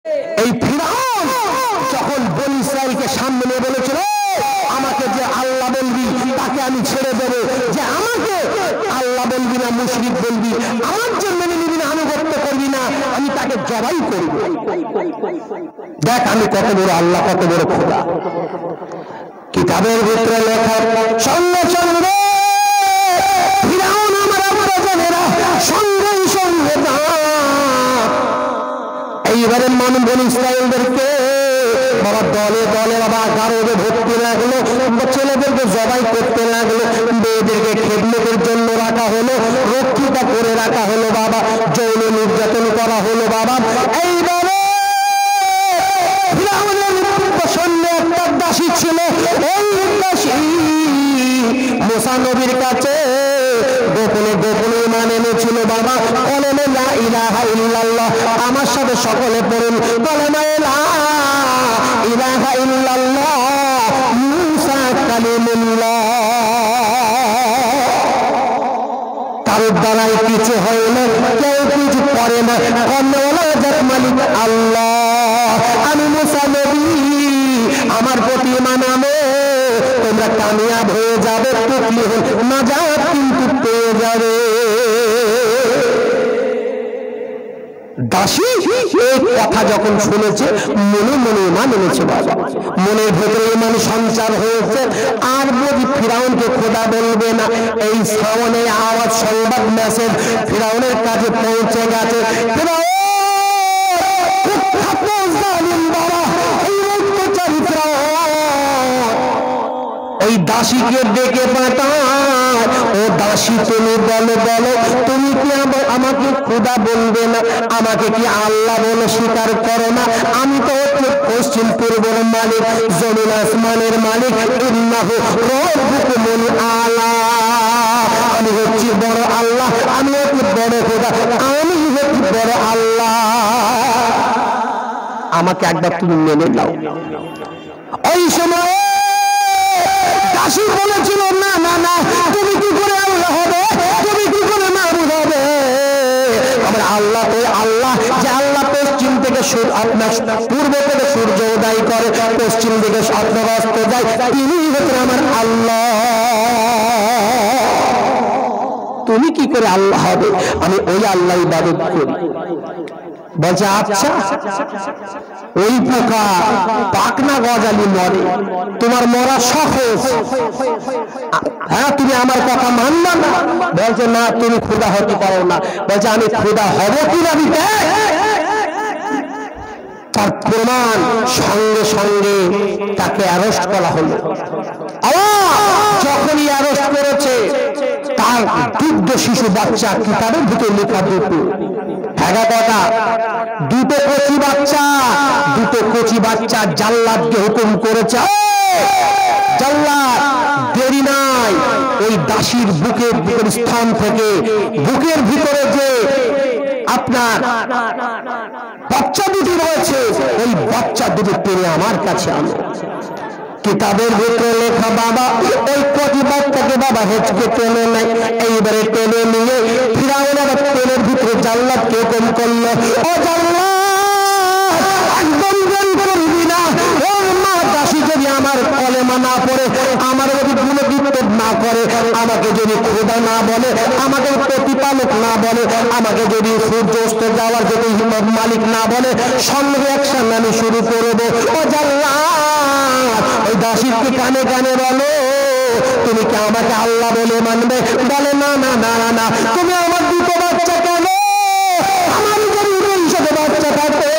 এই ফিরআউন যখন বনী ইসরাইলকে সামনে বলেছিল আমাকে যে আল্লাহ বলবি তাকে আমি ছেড়ে দেব, যে আমাকে আল্লাহ বলবি না মুশরিক বলবি, আমার যে মেনে নিবি না আনুগত্য করবি না আমি তাকে জবাই করব। দেখ আমি কত বড় আল্লাহ, কত বড় খোদা। কিতাবের ভিতরে লেখা সঙ্গে সঙ্গে ফিরআউন আমার আব্বাজানেরা সঙ্গে সঙ্গে এইবারে মানুষ বনী ইসরাইলদেরকে বাবা দলে দলে বাবা গারদে ভর্তি লাগলো, ছেলেদেরকে জবাই করতে লাগলো, মেয়েদেরকে খেদমতের জন্য রাখা হলো, রক্ষিতা করে রাখা হলো বাবা, যৌন নির্যাতন করা হলো বাবা। এইবারে ফিরআউনের সামনে একটা দাসী ছিল, এই দাসী মুসা নবীর কাছে গোপনে গোপনে ঈমান এনেছিল বাবা। কলেমা লা ইলাহা ইল্লাল্লাহ, আমার সাথে সকলে পড়ুন কলেমা লা ইলাহা ইল্লাল্লাহ মুসা কালিমুল্লাহ। কারোর দ্বারাই কিছু হয় না, কেউ কিছু করে না, কর্ণওয়ালা জাত মালিক আল্লাহ। আমি মুসা নবী, আমার প্রতি ঈমান আনো, তোমরা কামিয়াব হয়ে যাবে, তুফলিহ নাজাত কিন্তু পেয়ে যাবে। দাসী এই কথা যখন শুনেছে মনে মনে ঈমান এনেছে বাবা, মনের ভেতরে ঈমান সঞ্চার হয়েছে। আর যদি ফিরআউনকে খোদা বলবে না, এই সামনে আওয়াজ সংবাদ মেসেজ ফিরআউনের কাছে পৌঁছে গেছে। ফিরআউন কুখ্যাত জালিম বাবা, এই অত্যাচারী ফিরআউন ওই দাসীকে ডেকে পাঠায়, ও দাসী তুমি বলো বলো, তুমি কি আমাকে খোদা বলবে না, আমাকে কি আল্লাহ বলে স্বীকার করো না? আমি তো হচ্ছে পশ্চিম পূর্বের মালিক, জমিন আসমানের মালিক, ইন্নাহু রাব্বুকুমুল আলা, আমি হচ্ছি বড় আল্লাহ, আমি হচ্ছি বড় খোদা, আমি হচ্ছি বড় আল্লাহ, আমাকে একবার তুমি মেনে নাও। ওই সময় দাসী বলেছিল না না না, তুমি কি করে আল্লাহ হবে, তুমি কি করে মাবুদ হবে? আমার আল্লাহ তো আল্লাহ, যে আল্লাহ পশ্চিম থেকে আপনার পূর্ব থেকে সূর্য উদয় করে, পশ্চিম থেকে আপনার অস্ত যায়, তিনি হচ্ছেন আমার আল্লাহ। তুমি কি করে আল্লাহ হবে? আমি ওই আল্লাহ ইবাদত করি। বলছে আচ্ছা, ওই পোকা পাকনা গজালি মরে, তোমার মরা সহজ, হ্যাঁ তুমি আমার কথা মানবা না? বলছে না, তুমি খোদা হতে পারো না। বলছে আমি খোদা হব কিনা দিতে? তার প্রমাণ সঙ্গে সঙ্গে তাকে অ্যারেস্ট করা হলো। যখনই অ্যারেস্ট করেছে, তার দুগ্ধ শিশু বাচ্চা কিতাবের ভিতরে লেখা দুটো কচি বাচ্চা জাল্লাদকে হুকুম করেছে, জাল্লাদ দেরি নাই, ওই দাসীর বুকের স্থান থেকে বুকের ভিতরে যে আপনার বাচ্চা দুটি রয়েছে, ওই বাচ্চা দুটি টেনে আমার কাছে আনো। কিতাবের ভিতরে লেখা বাবা, ওই কচি বাচ্চাকে বাবা হেঁচকে টেনে নেয়, এইবারে টেনে নিয়ে ফিরআউন আবার টেনের ভিতরে জাল্লাদকে হুকুম করলো, ও জাল্লাদ একদম দেরি করবি না, ওর মা দাসী যদি আমার কলেমা না পড়ে, আমার যদি গুণবিত্ত না করে, আমাকে যদি খোদা না বলে, আমাকে প্রতিপালক না বলে, আমাকে যদি সূর্য অস্ত যাওয়ার যদি মালিক না বলে, সঙ্গে অ্যাকশন আমি শুরু করবো। ও জাল্লাদ ওই দাসীকে কানে কানে বলো, তুমি কি আমাকে আল্লাহ বলে মানবে? বলে না না না না, তুমি আমার দুটো বাচ্চা কেন, আমার যদি 200 বাচ্চা থাকে,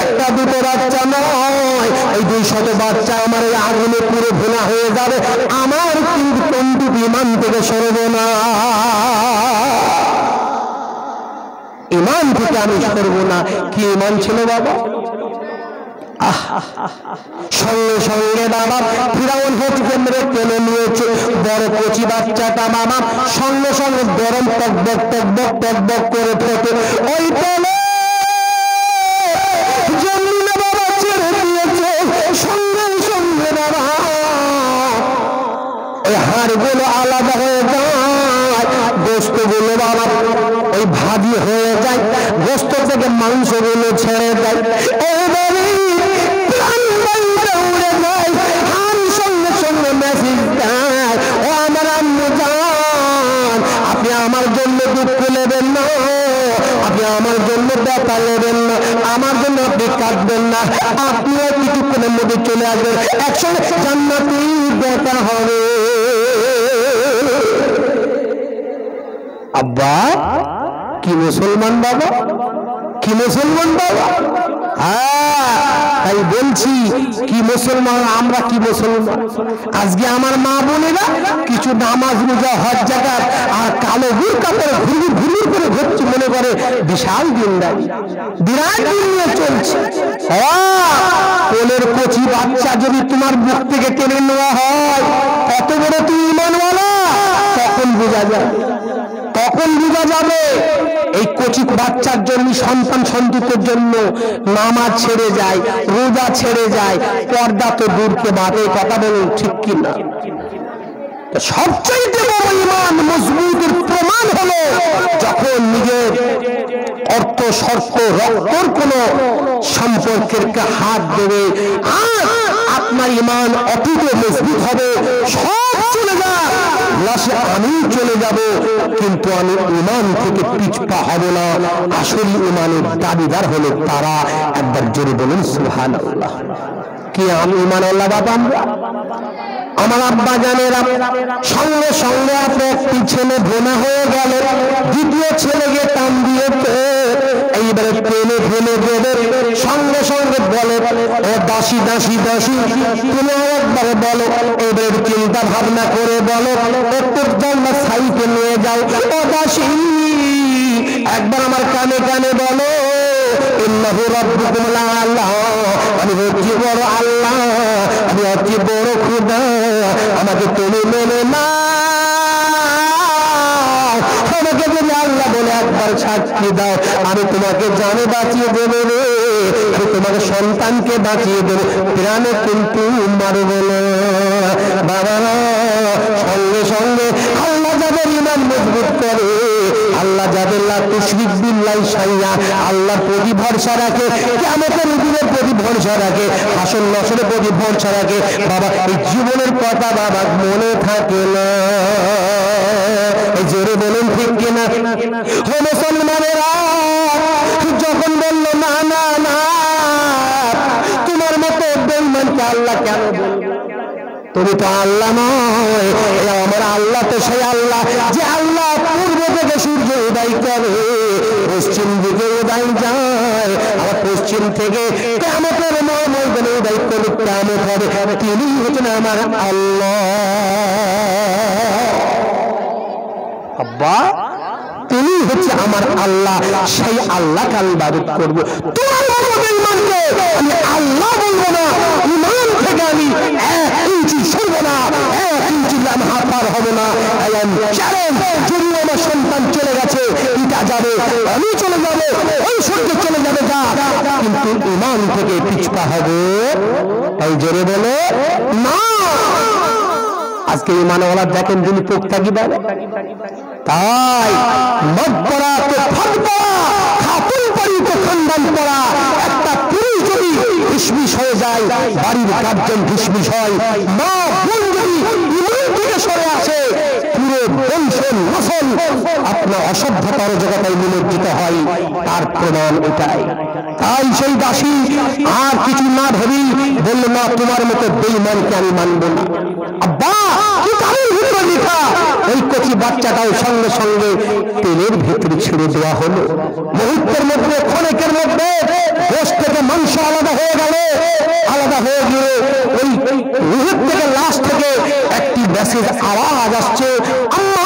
একটা দুটো বাচ্চা নয়, ওই 200 বাচ্চা আমার এই আগুনে পুরো ভুনা হয়ে যাবে, আমার কিন্তু তন্তু ইমান থেকে সরবে না, ইমান থেকে আমি সরব না। কি ইমান ছিল বাবা? সঙ্গে সঙ্গে বাবা ফিরআউন হচ্ছে মেরে টেনে নিয়েছে বড় কচি বাচ্চাটা বাবা, সঙ্গে সঙ্গে গরম টকবক টকবক টকবক করে ফেটে ওই টেনে জমিনে বাবা ছেড়ে দিয়েছে। সঙ্গে সঙ্গে বাবা ওই হাড়গুলো আলাদা হয়ে যায়, গোস্তগুলো বাবা ওই ভাজি হয়ে যায়, গোস্ত থেকে মাংসগুলো ছেড়ে দেয়, এবারে প্রাণ বাইরে উড়ে যায়, আর সঙ্গে সঙ্গে মেসেজ দেয়, ও আমার আম্মু জান, আপনি আমার জন্য দুঃখ নেবেন না, আপনি আমার জন্য ব্যথা নেবেন না, আমার জন্য আপনি কাঁদবেন না, আপনিও কিছুক্ষণের মধ্যে চলে আসবেন, একসঙ্গে জান্নাতে দেখা হবে। আব্বা কি মুসলমান বাবা, কি মুসলমান বাবা, হ্যাঁ তাই বলছি কি মুসলমান, আমরা কি মুসলমান। আজকে আমার মা বোনেরা কিছু নামাজ রোজা হজ জাকাত আর কালো বুরকা পরে ঘুরঘুর ঘুরঘুর করে ঘুরছে, মনে করে বিশাল দিনদারি, বিরাট দিন নিয়ে চলছে। কোলের কচি বাচ্চা যদি তোমার বুক থেকে টেনে নেওয়া হয় কত বড় তুই ঈমানওয়ালা, তখন বোঝা যায়, তখন বোঝা যাবে। এই কচি বাচ্চার জন্য, সন্তান সন্ততির জন্য নামাজ ছেড়ে যায়, রোজা ছেড়ে যায়, পর্দা তো দূরকে বাদে, কথা বলুন ঠিক কিনা। সবচাইতে বড় ঈমান মজবুতের প্রমাণ হলো যখন নিজের অর্থ শর্ত রক্তর কোন সম্পর্কের হাত দেবে, আর আপনার ঈমান অটুট মজবুত হবে। সব চলে যায়, লাশে আমি চলে যাব, কিন্তু আমি ঈমান থেকে পিছপা হব না। আসল ঈমানের দাবিদার হলো তারা। একবার জোরে বলুন সুবহানাল্লাহ। কি আমি ঈমানওয়ালা বাবা আমরা? আমার আব্বা জানেরা সঙ্গে সঙ্গে একটি ছেলে ভোনা হয়ে গেল, দ্বিতীয় ছেলেকে টান দিয়েছে, এইবারে টেনে ফেলে দেবে, সঙ্গে সঙ্গে বলে ও দাসী দাসী দাসী, তুমি একবারে বলো, এবারে চিন্তা ভাবনা করে বলো, একটু জান্নাত সাইকে নিয়ে যাও, ও দাসী একবার আমার কানে কানে বলো, ইন্নাহু রাব্বুকুম আল্লাহ, আমি হচ্ছি বড় আল্লাহ, আমি হচ্ছি বড় খোদা, আমাকে তুমি মেনে না। আমাকে যদি আল্লাহ বলে একবার সাক্ষী দাও, আমি তোমাকে জানে বাঁচিয়ে দেবো রে, আমি তোমাকে সন্তানকে বাঁচিয়ে দেবো, প্রাণে কিন্তু মারব না বাবা। সঙ্গে সঙ্গে আল্লাহ যাদের ঈমান মজবুত করে, আল্লাহ যাদের লা তুশরিক বিল্লাহি শাইআ, আল্লাহর প্রতি ভরসা রাখে, কিয়ামতের দিনের প্রতি ভরসা রাখে, হাসর নাসরের প্রতি ভরসা রাখে, বাবা এই জীবনের কথা বাবা মনে থাকে না। এই জোরে বলুন ঠিক কিনা। ও মুসলমানেরা, যখন বললো না না না তোমার মতো বেঈমানকে আল্লাহ কেন বলবে, তুমি তো আল্লাহ নয়, আমার আল্লাহ তো সেই আল্লাহ যে আল্লাহ পূর্ব থেকে সূর্য উদয় করে, পশ্চিম দিকে উদয় যায়, আর পশ্চিম থেকে কিয়ামতের ময়দানে উদয় করে কিয়ামত হবে, তিনি হচ্ছেন আমার আল্লাহ। আব্বা তিনি হচ্ছে আমার আল্লাহ, সেই আল্লাহকে আমি ইবাদত করব। তোমার মতো বেঈমানকে আমি আল্লাহ বলবো না, ঈমান থেকে আমি 1 ইঞ্চি সরব না, 1 ইঞ্চি আমি হাত পার হব না। যদি আমার সন্তান চলে গেছে, পিতা যাবে, আমি চলে যাবো, ওই সূর্য চলে যাবে, যা, কিন্তু ঈমান থেকে পিছপা হবে। তাই জোরে বলে না। আজকে ঈমানওয়ালা দেখেন যিনি পোক্তাকি বলে, তাই মদ পড়া তো ফাঁদ পড়া, খাতুন পড়ি তো খানদান পড়া। একটা পুরুষ যদি ঢিসমিস হয়ে যায়, বাড়ির গার্জেন ঢিসমিস হয়, মা বোন যদি ঈমান থেকে সরে আসে, পুরো বংশ নসল আপনার অসভ্যতার জগতায় নিমজ্জিত হয়। তার প্রমাণ এটাই। তাই সেই দাসী আর কিছু না ভেবে বলল, না তোমার মতো বেঈমানকে আমি মানব না। আব্বা কি কারণ হলো লেখা, ওই কচি বাচ্চাটাও সঙ্গে সঙ্গে তেলের ভেতরে ছেড়ে দেওয়া হলো। মুহূর্তের মধ্যে, ক্ষণিকের মধ্যে গোশ থেকে মাংস আলাদা হয়ে গেল। আলাদা হয়ে গিয়ে ওই রুহের থেকে, লাশ থেকে একটি মেসেজ আওয়াজ আসছে, আম্মা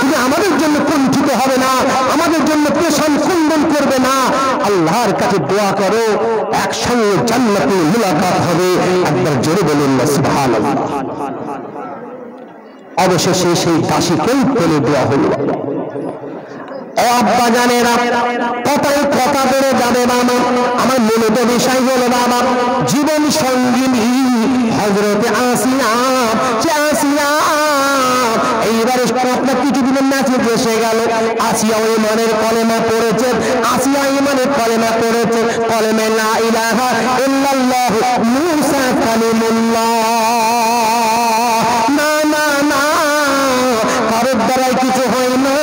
তুমি আমাদের জন্য কুণ্ঠিত হবে না, আমাদের জন্য পেশান কুন্দন করবে না, আল্লাহর কাছে দোয়া করো, একসঙ্গে জান্নাতে মুলাকাত হবে। একবার জোরে বলুন না সুবহানাল্লাহ। অবশেষে সেই দাসীকেই ফেলে দেওয়া হলো। ও আব্বা জানেরা, কথায় কথা বেড়ে যাবে বাবা। আমার মূলত বিষয় হলো বাবা জীবন সঙ্গিনী হযরতে আসিয়া। এইবারে আপনার কিছুদিনের মেসেজ এসে গেল। আসিয়া ঈমানের কলেমা পড়েছে, আসিয়া ঈমানের কলেমা পড়েছে, কলেমে লা ইলাহা ইল্লাল্লাহ মুসা কালিমুল্লাহ। না না না, কারোর দ্বারাই কিছু হয় না,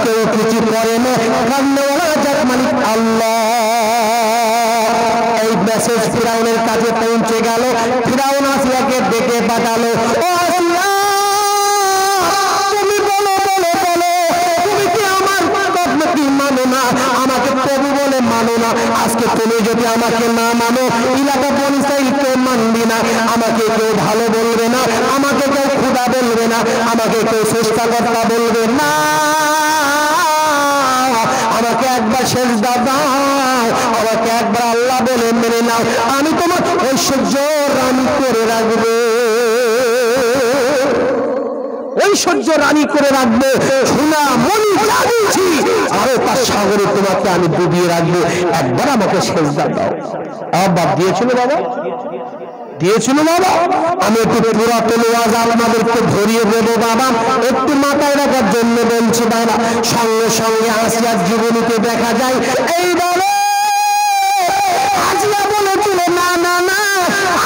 কেউ কিছু করে না, কান্নাওয়ালা যার মালিক আল্লাহ। এই মেসেজ ফিরাউনের কাছে পৌঁছে গেল। ফিরাউন আসিয়াকে ডেকে পাঠালো, ও আসিয়া, তুমি বলো বলো বলো, তুমি কি আমার কথা কি মানো না? আমাকে প্রভু বলে মানো না? আজকে তুমি যদি আমাকে না মানো, এলাকা বনিসাইল কেউ মানবি না, আমাকে কেউ ভালো বলবে না, আমাকে কেউ খোদা বলবে না, আমাকে কেউ সৃষ্টিকর্তা বলবে না। আমাকে একবার সেজদা দাও, আমাকে একবার আল্লাহ বলে মেনে নাও, আমি তোমার ঐশ্বর্য রানী করে রাখবো, ঐশ্বর্য রানী করে রাখবো, সোনা মণি যা দিয়েছি আরো তার সাগরে তোমাকে আমি ডুবিয়ে রাখবো, একবার আমাকে সেজদা দাও। বাপ দিয়েছিল বাবা, দিয়েছিল বাবা। আমি একটু পুরাতন ওয়াজ আমাদেরকে ধরিয়ে দেবো বাবা, একটু মাথায় রাখার জন্য বলছি বাবা। সঙ্গে সঙ্গে আসিয়ার জীবনীতে দেখা যায়, এই বলে আসিয়া বলেছিল, না না না,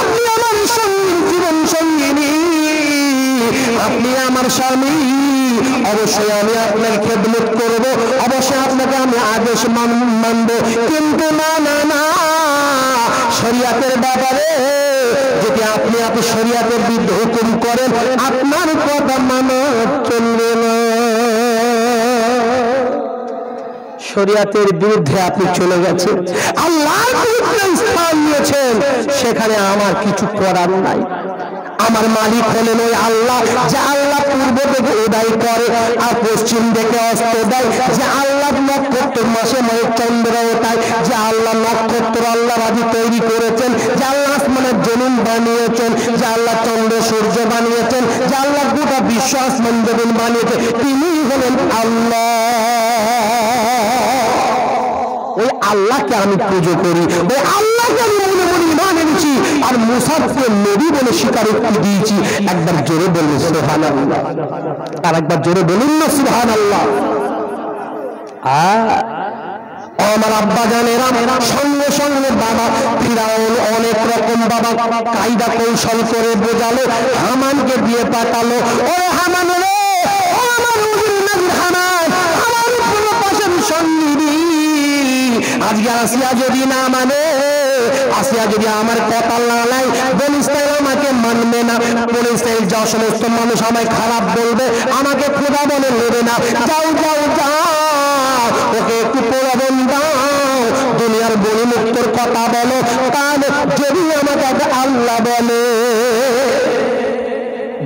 আপনি আমার সঙ্গী, জীবন সঙ্গিনী, আপনি আমার স্বামী, অবশ্যই আমি আপনার খেদমত করবো, অবশ্যই আপনাকে আমি আদেশ মানবো, কিন্তু না না না, শরিয়াতের ব্যাপারে যদি আপনি শরিয়াতের বিরুদ্ধে হুকুম করেন, আপনার কথা মানা চলবে না। শরিয়াতের বিরুদ্ধে আপনি চলে গেছেন, আল্লাহর বিরুদ্ধে স্থান নিয়েছেন, সেখানে আমার কিছু করার নাই। আমার মালিক হলেন ওই আল্লাহ, যে আল্লাহ পূর্ব থেকে উদয় করে আর পশ্চিম থেকে অস্ত দেয়, যে আল্লাহ নক্ষত্র মাসে মাসে চন্দ্র ওঠায়, যে আল্লাহ নক্ষত্র আল্লাহ রাজি তৈরি করেছেন, যে আল্লাহ আসমানের জমিন বানিয়েছেন, যে আল্লাহ চন্দ্র সূর্য বানিয়েছেন, যে আল্লাহ গোটা বিশ্ব আসমান জমিন বানিয়েছেন, তিনি হলেন আল্লাহ। ওই আল্লাহকে আমি পুজো করি, ওই আল্লাহকে আমি মনে মনে ঈমান এনেছি, আর মুসাকে নবী বলে স্বীকারোক্তি দিয়েছি। একবার জোরে বলুন সুবহানাল্লাহ, আর একবার জোরে বলুন না সুবহানাল্লাহ। আমার আব্বা জানেরা সঙ্গে সঙ্গে বাবা ফিরাউন অনেক রকম বাবা কায়দা কৌশল করে বোঝালো, হামানকে দিয়ে পাঠালো, ও হামান রে, ও আমার নবীর নবী হামান, আমার উপর পাশের সঙ্গী, আজকে আসিয়া যদি না মানে, আসিয়া যদি আমার কথা না নাই, বনি ইসরাইল আমাকে মানবে না, বনি ইসরাইল যা সমস্ত মানুষ আমায় খারাপ বলবে, আমাকে খোদা বলে নেবে না, যাও যাও যাও, ওকে একটু প্রলোভন দাও, দুনিয়ার বলি মুক্তর কথা বলো, তাহলে যদি আমাকে আল্লাহ বলে,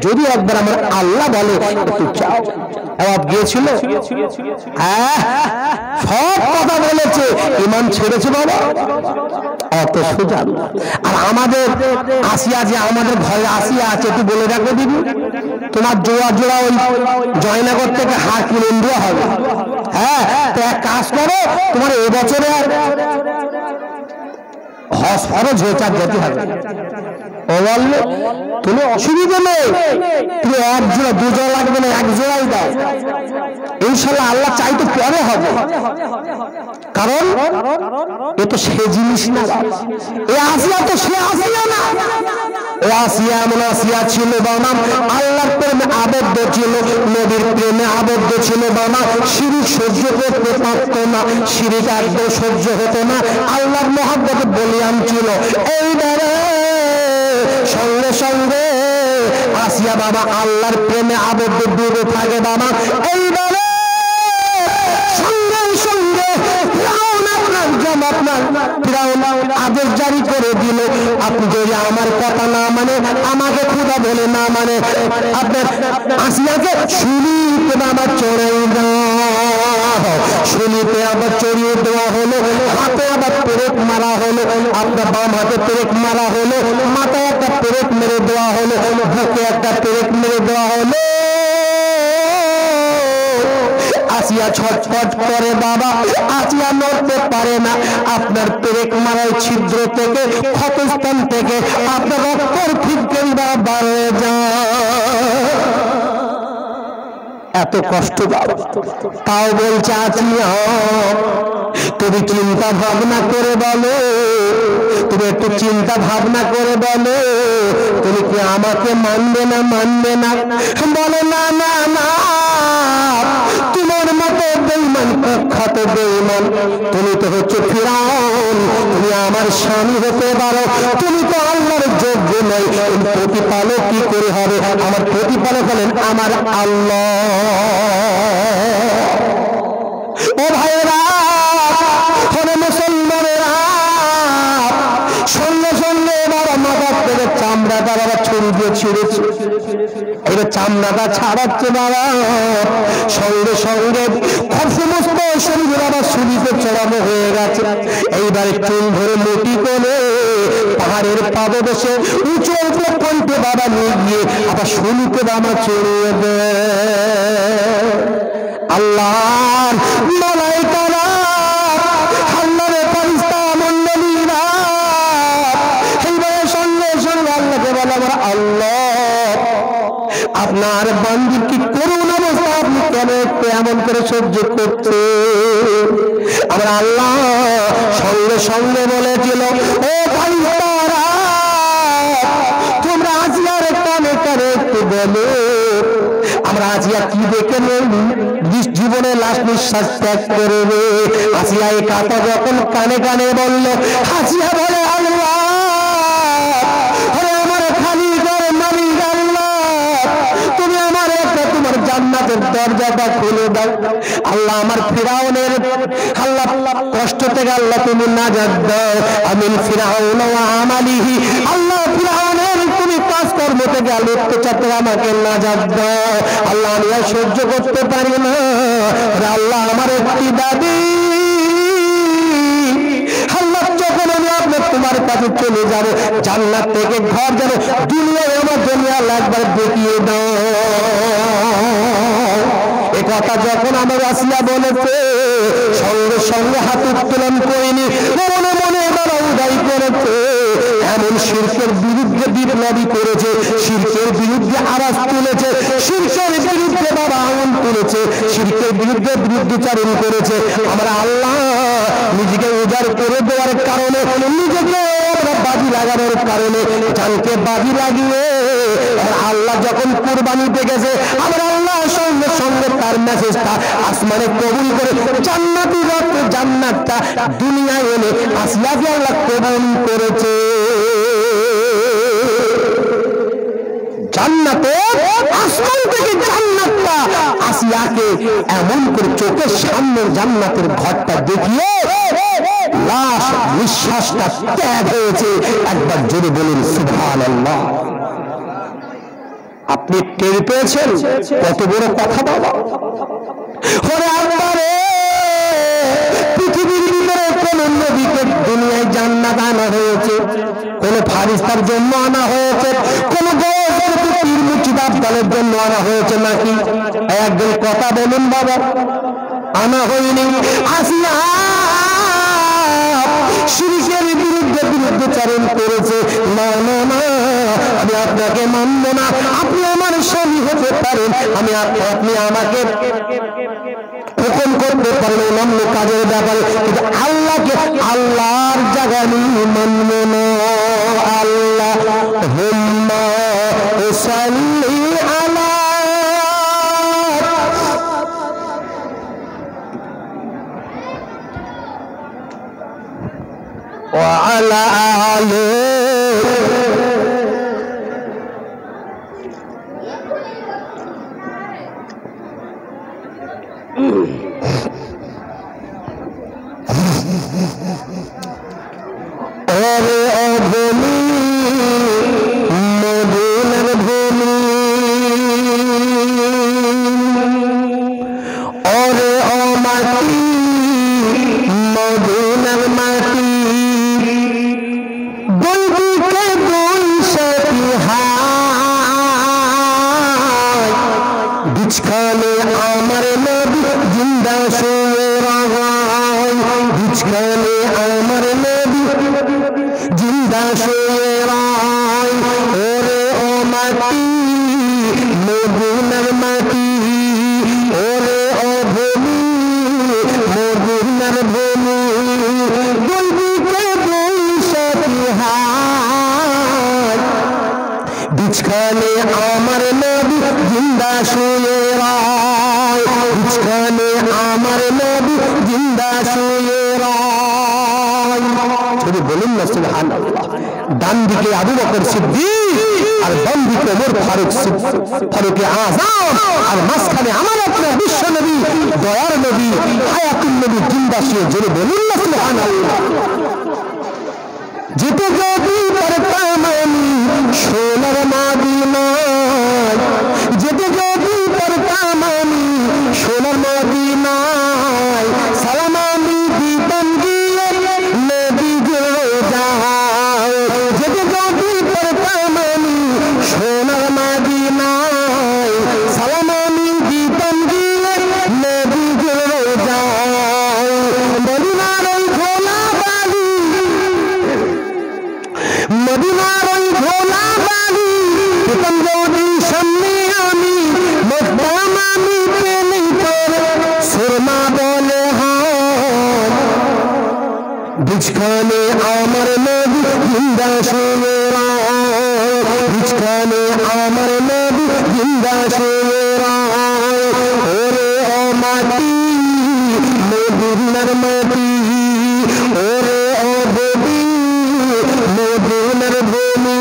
যদি একবার আমার আল্লাহ বলে একটু চাও। আওয়াজ গিয়েছিল, সব কথা বলেছে, ঈমান ছেড়েছে বাবা, অত সোজা। আর আমাদের আসিয়া, যে আমাদের ঘরে আসিয়া আছে, একটু বলে রাখো দিবি, তোমার জোড়া জোড়া ওই জয়নগর থেকে হার কিনে দেওয়া হবে। হ্যাঁ, তো এক কাজ করো, তোমার এবছরে হজ ফরজ হয়েছে, যেতে হবে। ও বললো তুমি অসুবিধা নেই, তুমি এক জোড়া দু জোড়া লাগবে না, এক জোড়াই দাও, ইনশাল্লাহ আল্লাহ চাইতে পরে হবে, কারণ এ তো সে জিনিস না, এ আসিয়া তো সে আসিয়া না, ও আসিয়া এমন আসিয়া ছিল বাবা, আল্লাহর প্রেমে আবদ্ধ ছিল, নবীর প্রেমে আবদ্ধ ছিল বাবা, শিরিক সহ্য করতে পারত না, শিরিক একদম সহ্য হতো না, আল্লাহর মহব্বতে বলিয়ান ছিল। এইবারে সঙ্গে সঙ্গে আসিয়া বাবা আল্লাহর প্রেমে আবদ্ধ ডুবে থাকে বাবা, এইবারে সঙ্গে সঙ্গে আদেশ জারি করে দিল, আপনি যদি আমার কথা না মানে, আমাকে খোদা বলে না মানে, আপনার আসিয়াকে শুনিতে বাবা চড়াই দাও, শুনিতে আবার চড়িয়ে দেওয়া হলো, হাতে আবার পেরেক মারা হলো, আপনার বাম হাতে পেরেক মারা হলো, মাথায় একটা পেরেক মেরে দেওয়া হলো, বুকে একটা পেরেক মেরে দেওয়া হলো। আসিয়া ছটফট করে বাবা, আসিয়া নড়তে পারে না, আপনার পেরেক মারার ছিদ্র থেকে, ক্ষতস্থান থেকে আপনার রক্তের ফিটকেরি বাবা বেড়ে যায়। এত কষ্ট দাও, তাও বলছে আছিয়া তুমি চিন্তা ভাবনা করে বলো, তুমি একটু চিন্তা ভাবনা করে বলো, তুমি কি আমাকে মানবে না মানবে না? বলো না না না, তোমার মতো বেঈমান কুখ্যাত বেঈমান, তুমি তো হচ্ছে ফিরআউন, তুমি আমার স্বামী হতে পারো, তুমি তো আল্লাহর যোগ্য নই, প্রতিপালক কি করে হবে? আমার প্রতিপালক হলেন আমার আল্লাহ। ও ভাইরা, হলে মুসলমানেরা, সঙ্গে সঙ্গে বাবা মাথার থেকে চামড়াটা বাবা ছড়ি দিয়ে ছিঁড়েছে, এবার চামড়াটা ছাড়াচ্ছে বাবা, সঙ্গে সঙ্গে সমস্ত শরীরে বাবা সুলিতে চড়ানো হয়ে গেছে। এইবারে চুল ধরে মুটি করে পাহাড়ের পাদদেশে উঁচু উঁচু কণ্ঠে বাবা নিয়ে গিয়ে আবার সুলিতে বাবা চড়িয়ে দেয়। আল্লাহ মালাইকারা, আল্লাহর ফেরেশতা মণ্ডলীরা এইবারে সঙ্গে সঙ্গে আল্লাহকে বলে, আমার আল্লাহ আপনার বান্দির কি করুণ অবস্থা, আপনি কেন একটু এমন করে সহ্য করছে? আমার আল্লাহ সঙ্গে সঙ্গে বলেছিল, ও ভাইরা তোমরা আসিয়ার কানে কানে একটু বলো, আমরা আসিয়া কি দেখে জীবনে লাশ নিঃশ্বাস ত্যাগ করবে? আসিয়া এই কথা যখন কানে কানে বলল, আসিয়া বলে, আল্লাহ আমার খালি করে মালিক আল্লাহ, তুমি আমার একটা তোমার জান্নাতের দরজাটা খুলে দাও। আল্লাহ আমার ফিরআউনের আল্লাহ কষ্ট থেকে আল্লাহ তুমি নাজাত দাও। আমিন ফিরআউন ওয়া আমালিহি, আল্লাহ ফিরআউনের তুমি কাজকর্ম থেকে অত্যাচার থেকে আমাকে নাজাত দাও। আল্লাহ আমি আর সহ্য করতে পারি না। আল্লাহ আমার একটি দাবি, আল্লাহ যখন আমি আপনার তোমার কাছে চলে যাব, জান্নাত থেকে ঘর যেন দুনিয়ায় আমার জন্য আল্লাহ একবার দেখিয়ে দাও। এ কথা যখন আমার আসিয়া বলেছে, সঙ্গে সঙ্গে হাত উত্তোলন করিনি, মনে মনে বাবা উদয় করেছে, এমন শিরকের বিরুদ্ধে বিপ্লবী করেছে, শিরকের বিরুদ্ধে আওয়াজ তুলেছে, শিরকের বিরুদ্ধে বাবা আগুন তুলেছে, শিরকের বিরুদ্ধে বিরুদ্ধাচরণ করেছে। আমরা আল্লাহ নিজেকে উজাড় করে দেওয়ার কারণে, নিজেকে বাজি লাগানোর কারণে, জানকে বাজি লাগিয়ে আল্লাহ যখন কুরবানিতে গেছে, আমরা আল্লাহ সঙ্গে সঙ্গে তার মেসেজটা আসমানে কবুল করে জান্নাতি রক্তে জান্নাতটা দুনিয়ায় এনে আসিয়াকে আল্লাহ কবুল করেছে। জান্নাতে আসমান থেকে জান্নাতটা আসিয়াকে এমন করে চোখের সামনে জান্নাতের ঘরটা দেখিয়ে লাশ নিঃশ্বাসটা ত্যাগ হয়েছে। একবার জোরে বলুন সুবহানাল্লাহ। আপনি টের পেয়েছেন কত বড় কথা বাবা? পৃথিবীর ভিতরে কোন নবীকে দুনিয়ায় জান্নাত আনা হয়েছে, কোন ফারিস্তার জন্য আনা হয়েছে, কোন পীর মুর্শিদ আফদালের জন্য আনা হয়েছে নাকি? একজন কথা বলুন বাবা, আনা হয়নি। আসিয়া শিরকের বিরুদ্ধে বিরুদ্ধাচরণ করেছে। না না না, আমি আপনাকে মানব না, আপনি আমার স্বামী হতে পারেন, আপনি আমাকে হুকুম করতে পারেন অন্যান্য কাজের ব্যাপারে, কিন্তু আল্লাহকে আল্লাহর জায়গা নিয়ে মানব না। আল্লাহুম্মা সাল্লি আলা ওয়া আলা আলি ওরে অভূমি মদিনার ভূমি, ওরে ও মাটি মদিনার মাটি, দুই দিকে দুই শুয়ে রয়, বিছখানে আমার নবী জিন্দা শুয়ে রয়। যদি বলুন না সুবহানাল্লাহ। ডান দিকে আবু বকর সিদ্দিক আর বাম দিকে ওমর ফারুক আযম, আর মাঝখানে আমার আপনার বিশ্ব নবী, দয়ার নবী, হায়াতুন নবী জিন্দা শুয়ে। যদি বলুন না সুবহানাল্লাহ। যেতে যদি পারতাম আমি সোনার মদিনায়, যেতে যদি পারতাম আমি সোনার মদিনায়, সালাম আমি দিতাম গিয়ে নবীজির রোজায়। যেতে যদি পারতাম আমি সোনার মদিনায়, সালাম আমি দিতাম গিয়ে নবীজির রোজায়। মদিনার ওই ঘোলা বালি, মদিনার ওই ঘোলা বালি পেতাম যদি সামনে আমি, মস্তাম আমি পেলে তোর সুরমা বলে হায়। বিছখানে আমার নবী জিন্দা শুয়ে রয়, বিছখানে আমার নবী জিন্দা শুয়ে রয়। ওরে ও মাটি মদিনার মাটি, ওরে ও দেবী মদিনার ভূমি,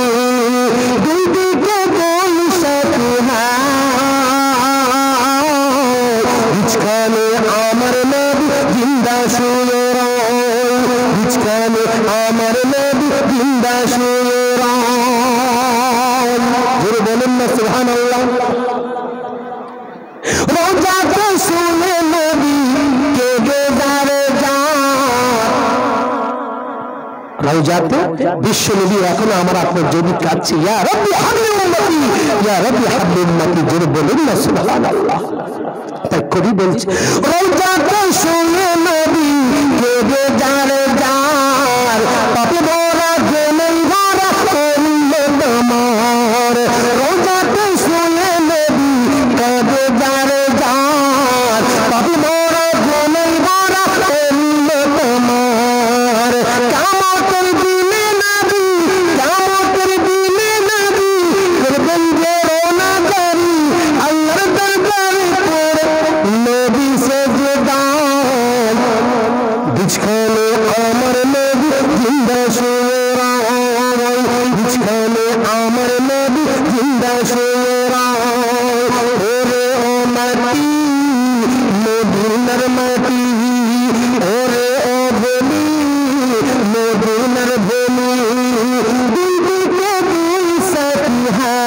দুই দিকে দুই সাথী হায়। বিছখানে আমার নবী জিন্দা শুয়ে রয়, বিছখানে আমার নবী জিন্দা শুয়ে রয়। জোরে বলেন না সুবহানাল্লাহ। রোজাতে শুনে নবী কেঁদে যারে যায়, রওজাতে বিশ্ব নবী এখনো আমার আপনার যদি কাছে, ইয়া রাব্বি হাবলি উম্মতি, ইয়া রাব্বি হাবলি উম্মতি। জোরে বলুন না সুবহানাল্লাহ। তাই কবি বলছে রওজাতে শুনে নবী কেঁদে যারে যার, পাপে ভরা জেনেই ভরা উম্মত আমার। রওজাতে শুনে নবী কেঁদে যারে যার, পাপে ভরা জেনেই ভরা উম্মত আমার। কিয়ামতের দিনে নবী, কিয়ামতের দিনে নবী করবেন যে রওনাদারি আল্লাহর দরবারে পড়ে নবী সেজদায়। বিছখানে আমার নবী জিন্দা শুয়ে রয়, বিছখানে আমার নবী জিন্দা শুয়ে রয়। ওরে ও মাটি মদিনার মাটি, ওরে ও ভূমি মদিনার ভূমি, দুই দিকে দুই সাথী হায়।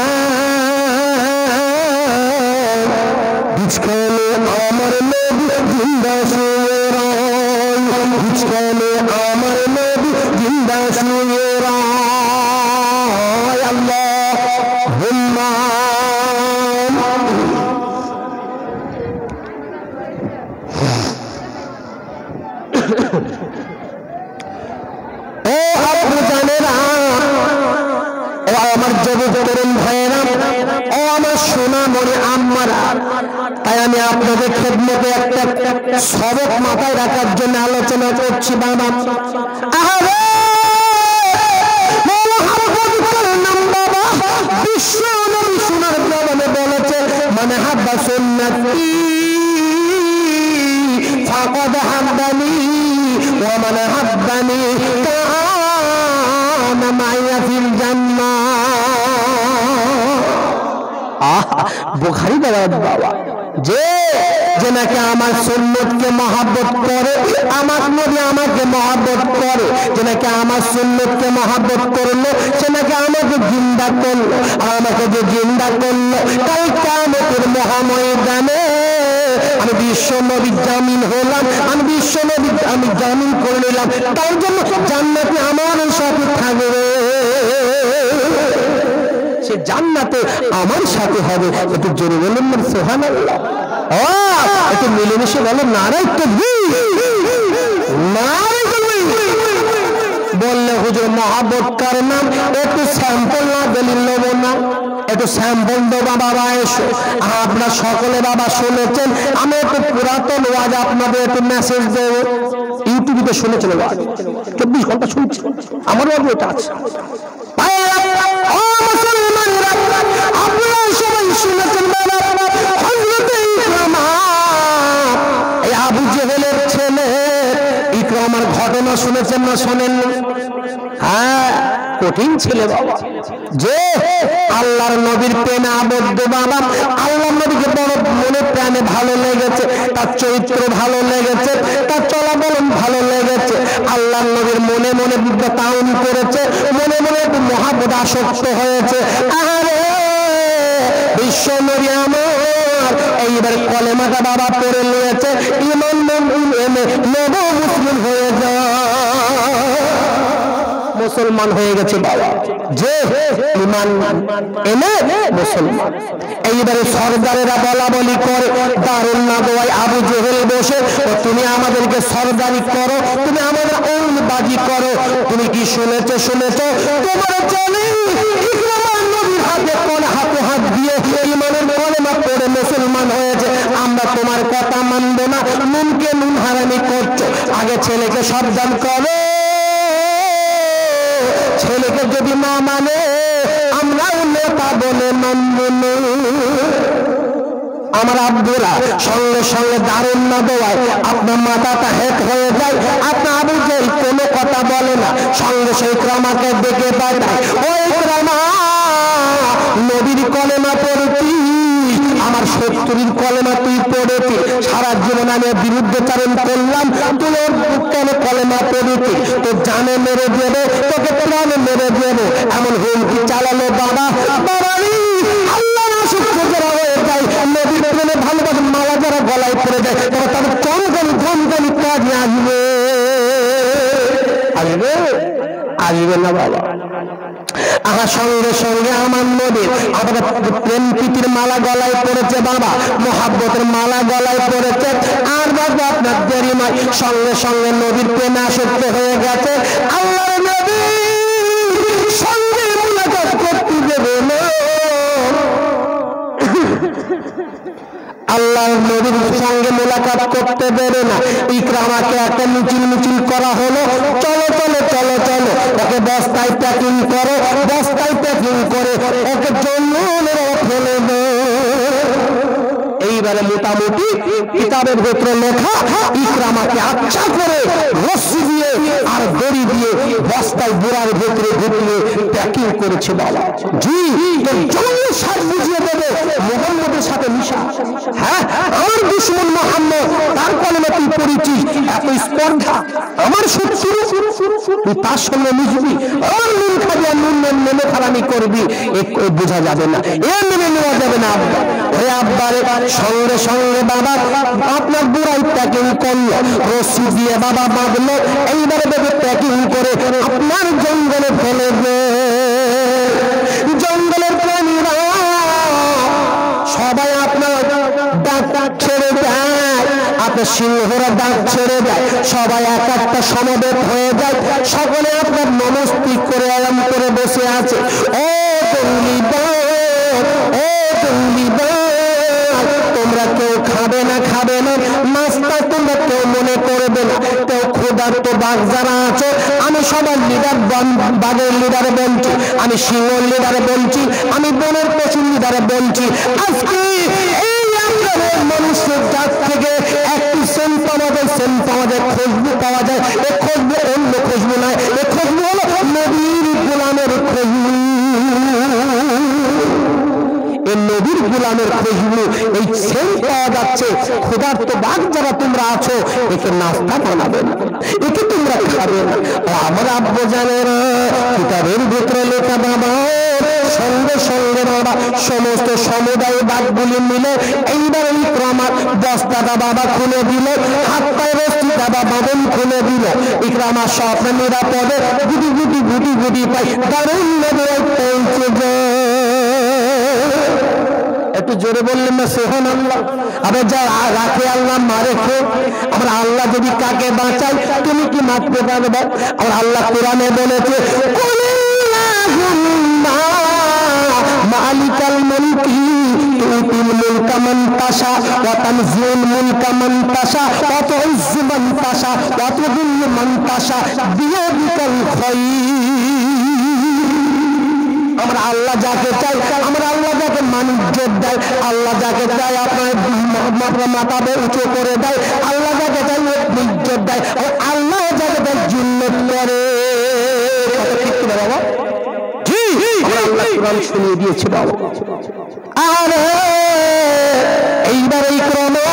বিছখানে আমার নবী জিন্দা শুয়ে রয়, বিছখানে আমার নবী জিন্দা শুয়ে রয়। আল্লাহুম্মা ও আব্বু জানেরা, ও আমার যুবক তরুণ ভাইয়েরা, ও আমার সোনা মনে আম্মারা, তাই আমি আপনাদের খেদমতে একটা সবক মাথায় রাখার জন্য আলোচনা করছি। বাবা আরে বিশ্ব নবী সোনার জবানে বলেছে, মানে হাব্বা সুন্নতি ফাকাদ হাব্বানি ওয়া মান হাব্বানি কানা মাইয়া ফিল জান্নাহ। বুখারী বলেন বাবা যে যে নাকি আমার সুন্নতকে মহব্বত করে, আমার নবী আমাকে মহব্বত করে, যে নাকি আমার সুন্নতকে মহব্বত করলো, সে নাকি আমাকে জিন্দা করলো, আর আমাকে যে জিন্দা করলো কাল কিয়ামতের মহাময়দানে আমি বিশ্ব নবীর জামিন হলাম, আমি বিশ্ব নবী আমি জামিন করে নিলাম, তার জন্য জান্নাতে আমার সাথে থাকবে, সে জান্নাতে আমার সাথে হবে। একটু জোরে বলুন না সুবহানাল্লাহ। ও একটু মিলেমিশে বলেন নারায়ে তাকবীর, নারায়ে তাকবীর। বললে হুজুর মহব্বত কার নাম, একটু স্যাম্পল না দলিল নেব না, একটু স্যাম্পল দেবো বাবা এসো। আপনারা সকলে বাবা শুনেছেন, আমি একটু পুরাতন ওয়াজ আপনাদের একটু মেসেজ দেবো। ইউটিউবে শুনেছেন ওয়াজ 24 ঘন্টা শুনছি, আমার ওয়াজ এটা আছে। ও মুসলমানরা আপনারা সবাই শুনেছেন বাবা ঘটনা শুনেছেন না শোনেন? হ্যাঁ, কঠিন ছিল বাবা, যে আল্লাহর নবীর প্রেমে আবদ্ধ বাবা, আল্লাহর নবীকে বড় মনে প্রাণে ভালো লেগেছে, তার চরিত্র ভালো লেগেছে, তার চলাবলন ভালো লেগেছে, আল্লাহর নবীর মনে মনে তাউন করেছে, মনে মনে মহাব্বত আসক্ত হয়েছে। আরে বিশ্ব নবী আমার এইবার কলেমাটা বাবা পড়ে নিয়েছে, ইমান মুসলিম হয়ে যায়, মুসলমান হয়ে গেছে বাবা, যে ইমান এনে মুসলমান। এইবারে সরদারেরা বলা বলি করে, দারুন না দোয়াই আবু জেহেল বসে, তুমি আমাদেরকে সরদারি করো, তুমি আমাদের বাজি করো, তুমি কি শুনেছো? শুনেছো তোমার চলে ইকরামার নবীর হাতে হাতে হাত দিয়ে ইমানের কলেমা পড়ে মুসলমান হয়েছে, আমরা তোমার কথা মানবো না, নুনকে নুন হারামি করছো। আগে ছেলেকে সাবধান করো, ছেলেকে যদি না মানে আমরাও নেতা বলে মানব না। আমার আব্দুরা সঙ্গে সঙ্গে দারুন না দেওয়ায় আপনার মাথাটা হেট হয়ে যায়, আপনার আবু জেহেল কোনো কথা বলে না, সঙ্গে সেই ইকরামাকে ডেকে পাঠায়, ও ইকরামা নবীর কলেমা পড়েছি, আমার শত্রুর কলেমা তুই পড়েছি, সারা জীবন আমি বিরুদ্ধচারণ করলাম, তুই ওর কেন কলেমা পড়েছি, তো জানে মেরে দেবে, তোকে প্রাণে মেরে দেবে, এমন হুমকি চালালো বাবা। আল্লাহ না শুক্র যারা হয়ে যায়, নবীর প্রেমে ভালোবাসে মালা যারা গলায় পড়ে যায়, তবে তাদের চমকানি ধমকানি কাজে আসবে, আসবে আসবে না বাবা। আমার সঙ্গে সঙ্গে আমার নবীর আমাদের প্রেম প্রীতির মালা গলায় পড়েছে বাবা, মোহাব্বতের মালা গলায় পড়েছে, আর বাবা আপনার দেরি নয়, সঙ্গে সঙ্গে নবীর প্রেমে আসক্ত হয়ে গেছে। আল্লাহর নবী সঙ্গে মুলাকাত করতে দেবে না, আল্লাহর নবীর সঙ্গে মুলাকাত করতে দেবে না। ইকরামাকে একটা মিছিল মিছিল করা হলো, চলো চলো চলো চলো, ওকে বস্তায় প্যাকিং করো, বস্তায় প্যাকিং করে ওকে জঙ্গলে ফেলে দে। এইবারে মোটামুটি কিতাবের ভেতরে লেখা, ইকরামাকে আচ্ছা করে রশ্মি দিয়ে আর দড়ি দিয়ে বস্তায় বুড়ার ভেতরে ঢুকিয়ে প্যাকিং করেছে বাবা। জি, জঙ্গলের সাজ বুঝিয়ে দেবে মুহাম্মদের সাথে মিশা। হ্যাঁ, আমার দুশমন মুহাম্মদ, তার কলেমা তুই পড়েছিস, এত স্পর্ধা, আমার শত্রু তুই তার সঙ্গে মিশবি, আমার নুন খাবি আর নুন নেমে খারামি করবি, বোঝা যাবে না, এ মেনে নেওয়া যাবে না আব্বা। হে আব্বারে সঙ্গে সঙ্গে বাবা আপনার বুড়াই প্যাকিং করলো, রশি দিয়ে বাবা বাঁধলো, এইবারে বেবি প্যাকিং করে আপনার জঙ্গলে ফেলে দে। জঙ্গলের প্রাণীরা সবাই আপনার ডাক ছেড়ে দেয়, আপনার সিংহরা ডাক ছেড়ে দেয়, সবাই এক একটা সমবেত হয়ে যায়, সকলে আপনার নমস্তিক করে আরাম করে বসে আছে। ও তোমরা কেউ খাবে না, খাবে না নাস্তা, তোমরা কেউ মনে করবে না, কেউ ক্ষুধার্ত বাঘ যারা আছে, আমি সবার লিডার, বাঘের লিডারে বলছি, আমি সিংহর লিডারে বলছি, আমি বনের পশুর লিডারে বলছি, আজকে এই আপনাদের মানুষের জাত থেকে একটি সেন্ট পাওয়া যায়, সেন্ট পাওয়া যায়, খুশবু পাওয়া যায়, এ খুশবু অন্য খুশবু নয়, এ খুশবু হলো নবীর গোলামের খুশবু, নবীর গোলামের খুশবু, এই সেন্ট পাওয়া যাচ্ছে। ক্ষুধার্ত বাঘ যারা তোমরা আছো, একে নাস্তা বানাবে না, একে তোমরা খাবে না। আমরা আব্বু জানেন কিতাবের ভিতরে লেখা বাবা, সঙ্গে সঙ্গে বাবা সমস্ত সমুদায় বাঘগুলি মিলে এইবার ইকরামার বস্তাটা বাবা খুলে দিল, হাত পায়ে রশি বাবা বাঁধন খুলে দিল, ইকরামা সব নিরাপদে গুটি গুটি গুটি গুটি পাই দারুণ পৌঁছে যায়। একটু জোরে বললেন না সুবহানাল্লাহ? আবার যা রাখে আল্লাহ মারে খো, আমরা আল্লাহ যদি কাকে বাঁচাই তুমি কি মারতে পারবে? আর আল্লাহ কোরআনে বলেছে মালিকাল মুলকি তুতিল মুলকা মান তাশা ওয়া তানজিউল মুলকা মান তাশা ওয়া তুইজ্জু মান তাশা ওয়া তুযিল্লু মান তাশা বিয়াদিকাল খায়র। আমরা আল্লাহ যাকে চাই, আমরা আল্লাহ যাকে মানুষজন দেয়, আল্লাহ যাকে চাই আপনার মাথা উঁচু করে দেয়, আল্লাহ যাকে চাই ইজ্জত দেয়, আল্লাহ যাকে দেয় কোরআন শুনিয়ে দিয়েছে বাবা। আর এইবার ইকরামা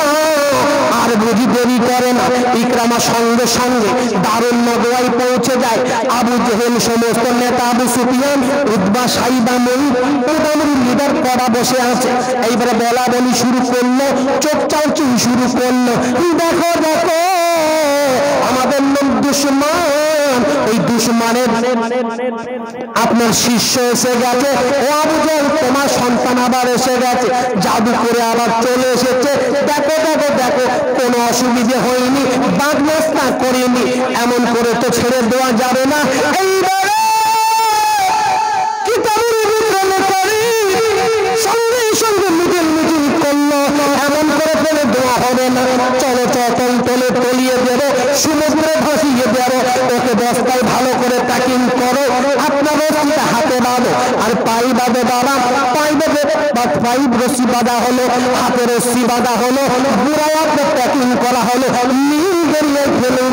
আর বুঝি দেরি করে না, ইকরামা সঙ্গে সঙ্গে দারুন নদওয়ায় পৌঁছে যায়। আবু জেহেল সমস্ত নেতা, আবু সুফিয়ান, উতবা, সাইবা, মোটামুটি লিডার করা বসে আছে। এইবারে বলা বলি শুরু করলো, চোখ চাউচুই শুরু করলো। দেখো দেখো আমাদের লোক দুশমন, ওই দুশমনের আপনার শিষ্য এসে গেছে। ও আবু জেহেল তোমার সন্তান আবার এসে গেছে, জাদু করে আবার চলে এসেছে। দেখো দেখো দেখো কোনো অসুবিধে হয়নি, বাদমাস্তা করিনি, এমন করে তো ছেড়ে দেওয়া যাবে না। এইবারে কিতাবের ভিতরে করি সঙ্গে সঙ্গে মিটিং করলো, এমন করে ফেলে দেওয়া হবে না। চলো চল তলে তলিয়ে দেবো, সমুদ্রে ভাসিয়ে দেবো, ওকে বস্তায় ভালো করে প্যাকিং করো, আপনার রশিটা হাতে বাঁধো আর পাই বাঁধো বাবা, পাই বাঁধে পাই রশি বাঁধা হলো, হাতে রশি বাঁধা হলো, বুড়ায় আপনার প্যাকিং করা হলো, নীল দরিয়ায় ফেলে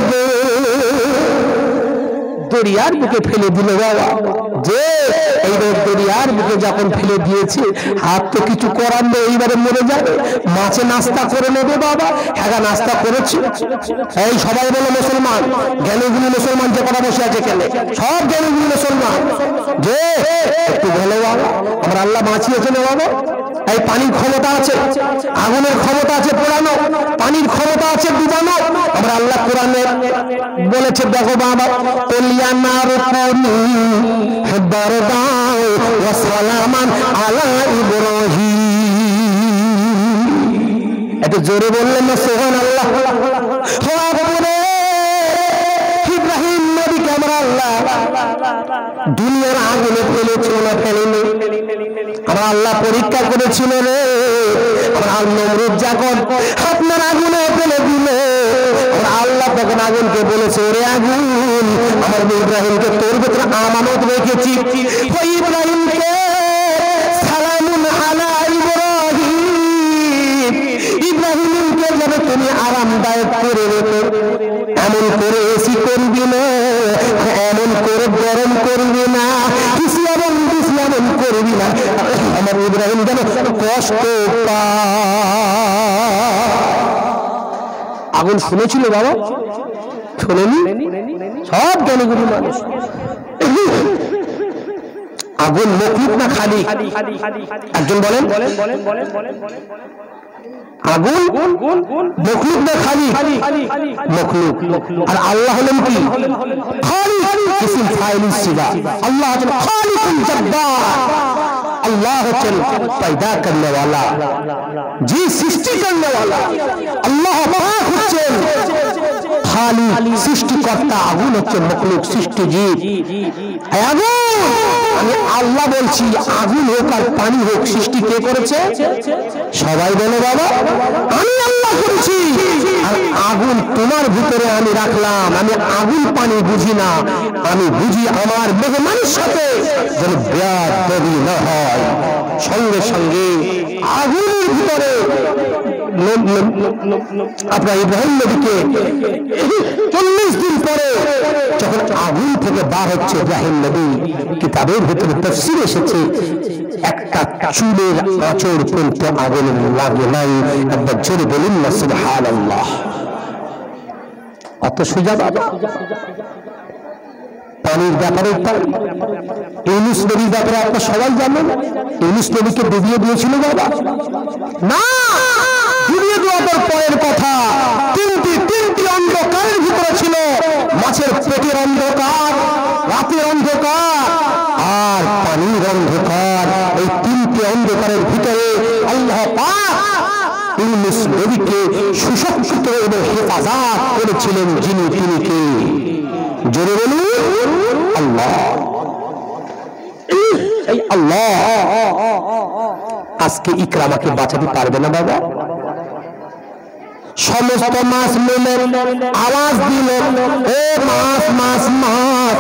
দরিয়ার বুকে ফেলে দিল বাবা। যে এই দরিয়ার বুকে যখন ফেলে দিয়েছে, হাত তো কিছু করার নেই, এইবারে মরে যাবে। মাছে নাস্তা করে নেবে বাবা। হ্যাঁ নাস্তা করেছে, এই সবাই বলো মুসলমান, জ্ঞানীগুলি মুসলমান যে করা বসে আছে কেন, সব জ্ঞানীগুলি মুসলমান। যে একটু বলো বাবা, আমরা আল্লাহ বাঁচিয়েছে না বাবা। এই পানির ক্ষমতা আছে, আগুনের ক্ষমতা আছে পোড়ানো, পানির ক্ষমতা আছে ডুবানো। আমরা আল্লাহ কোরআনে বলেছে দেখো বাবা, এত জোরে বললেন না সুবহানাল্লাহ। ইব্রাহিম নবীকে আমরা আল্লাহ দুনিয়ার আগুনে ফেলেছিল না ফেলেনি, আমরা আল্লাহ পরীক্ষা করেছিল রে। আর নমরুদ যখন আপনার আগুনে ফেলে দিল, আল্লাহ তখন আগুনকে বলেছে ওরে আগুন, আমার ইব্রাহিমকে তোর ভিতরে আমানত রেখেছি, ওই ইব্রাহিমকে সালামুন আলা ইব্রাহিম, ইব্রাহিমকে যাবে তুমি আরামদায়ক করে রেখে, এমন করে এসি করবি না, এমন করে গরম করবি না, কিছু এমন করবি না, আমার ইব্রাহিম যেন কষ্ট পায়। আগুন শুনেছিল বাবা, শোনেনি? সব জ্ঞানীগুলি মানুষ। আগুন মখলুক না খালি? একজন বলেন আগুন মখলুক না খালি? মখলুক। আর আল্লাহ হলেন কি? খালিক। ইসম ফাইল সিবা। আল্লাহ হচ্ছেন খালিকুল জব্বার, আল্লাহ হচ্ছেন পয়দা করনে वाला, जी সৃষ্টি করনে वाला। আল্লাহ পাক হচ্ছেন খালিক, সৃষ্টিকর্তা। আগুন হচ্ছে মখলুক, সৃষ্টি জীব। আগুন আমি আল্লাহ বলছি, আগুন হোক আর পানি হোক, সৃষ্টি কে করেছে? সবাই বলো বাবা, আমি আল্লাহ করেছি। আর আগুন তোমার ভিতরে আমি রাখলাম। আমি আগুন পানি বুঝি না, আমি বুঝি আমার মেহমানের সাথে যেন বেয়াদবি না হয়। সঙ্গে সঙ্গে আগুনের ভিতরে আপনার ইব্রাহিম নবীকে 40 দিন পরে যখন আগুন থেকে বার হচ্ছে ইব্রাহিম নবী, কিতাবের ভিতরে তাফসীর এসেছে একটা চুলের আঁচড় পর্যন্ত আগুন লাগে নাই। একবার জোরে বলুন না সুবহানাল্লাহ। অত সোজা বাবা। পানির ব্যাপারে ইউনুস নবীর ব্যাপারে আপনারা সবাই জানেন। ইউনুস নবীকে ডুবিয়ে দিয়েছিল বাবা না, ডুবিয়ে দেওয়ার পরের কথা। তিনটি অন্ধকারের ভিতরে ছিল, মাছের পেটের অন্ধকার, রাতের অন্ধকার আর পানির অন্ধকার। এই তিনটি অন্ধকারের ভিতরে আল্লাহ পাক ইউনুস নবীকে সুশক্তিত এবং হেফাজত করেছিলেন। যিনি তিনি কে? জোরে বলুন আল্লাহ। এই আল্লাহ আজকে ইকরামাকে বাঁচাতে পারবে না বাবা? সমস্ত মাছ মিলে আওয়াজ দিল, ও মাছ মাছ মাছ,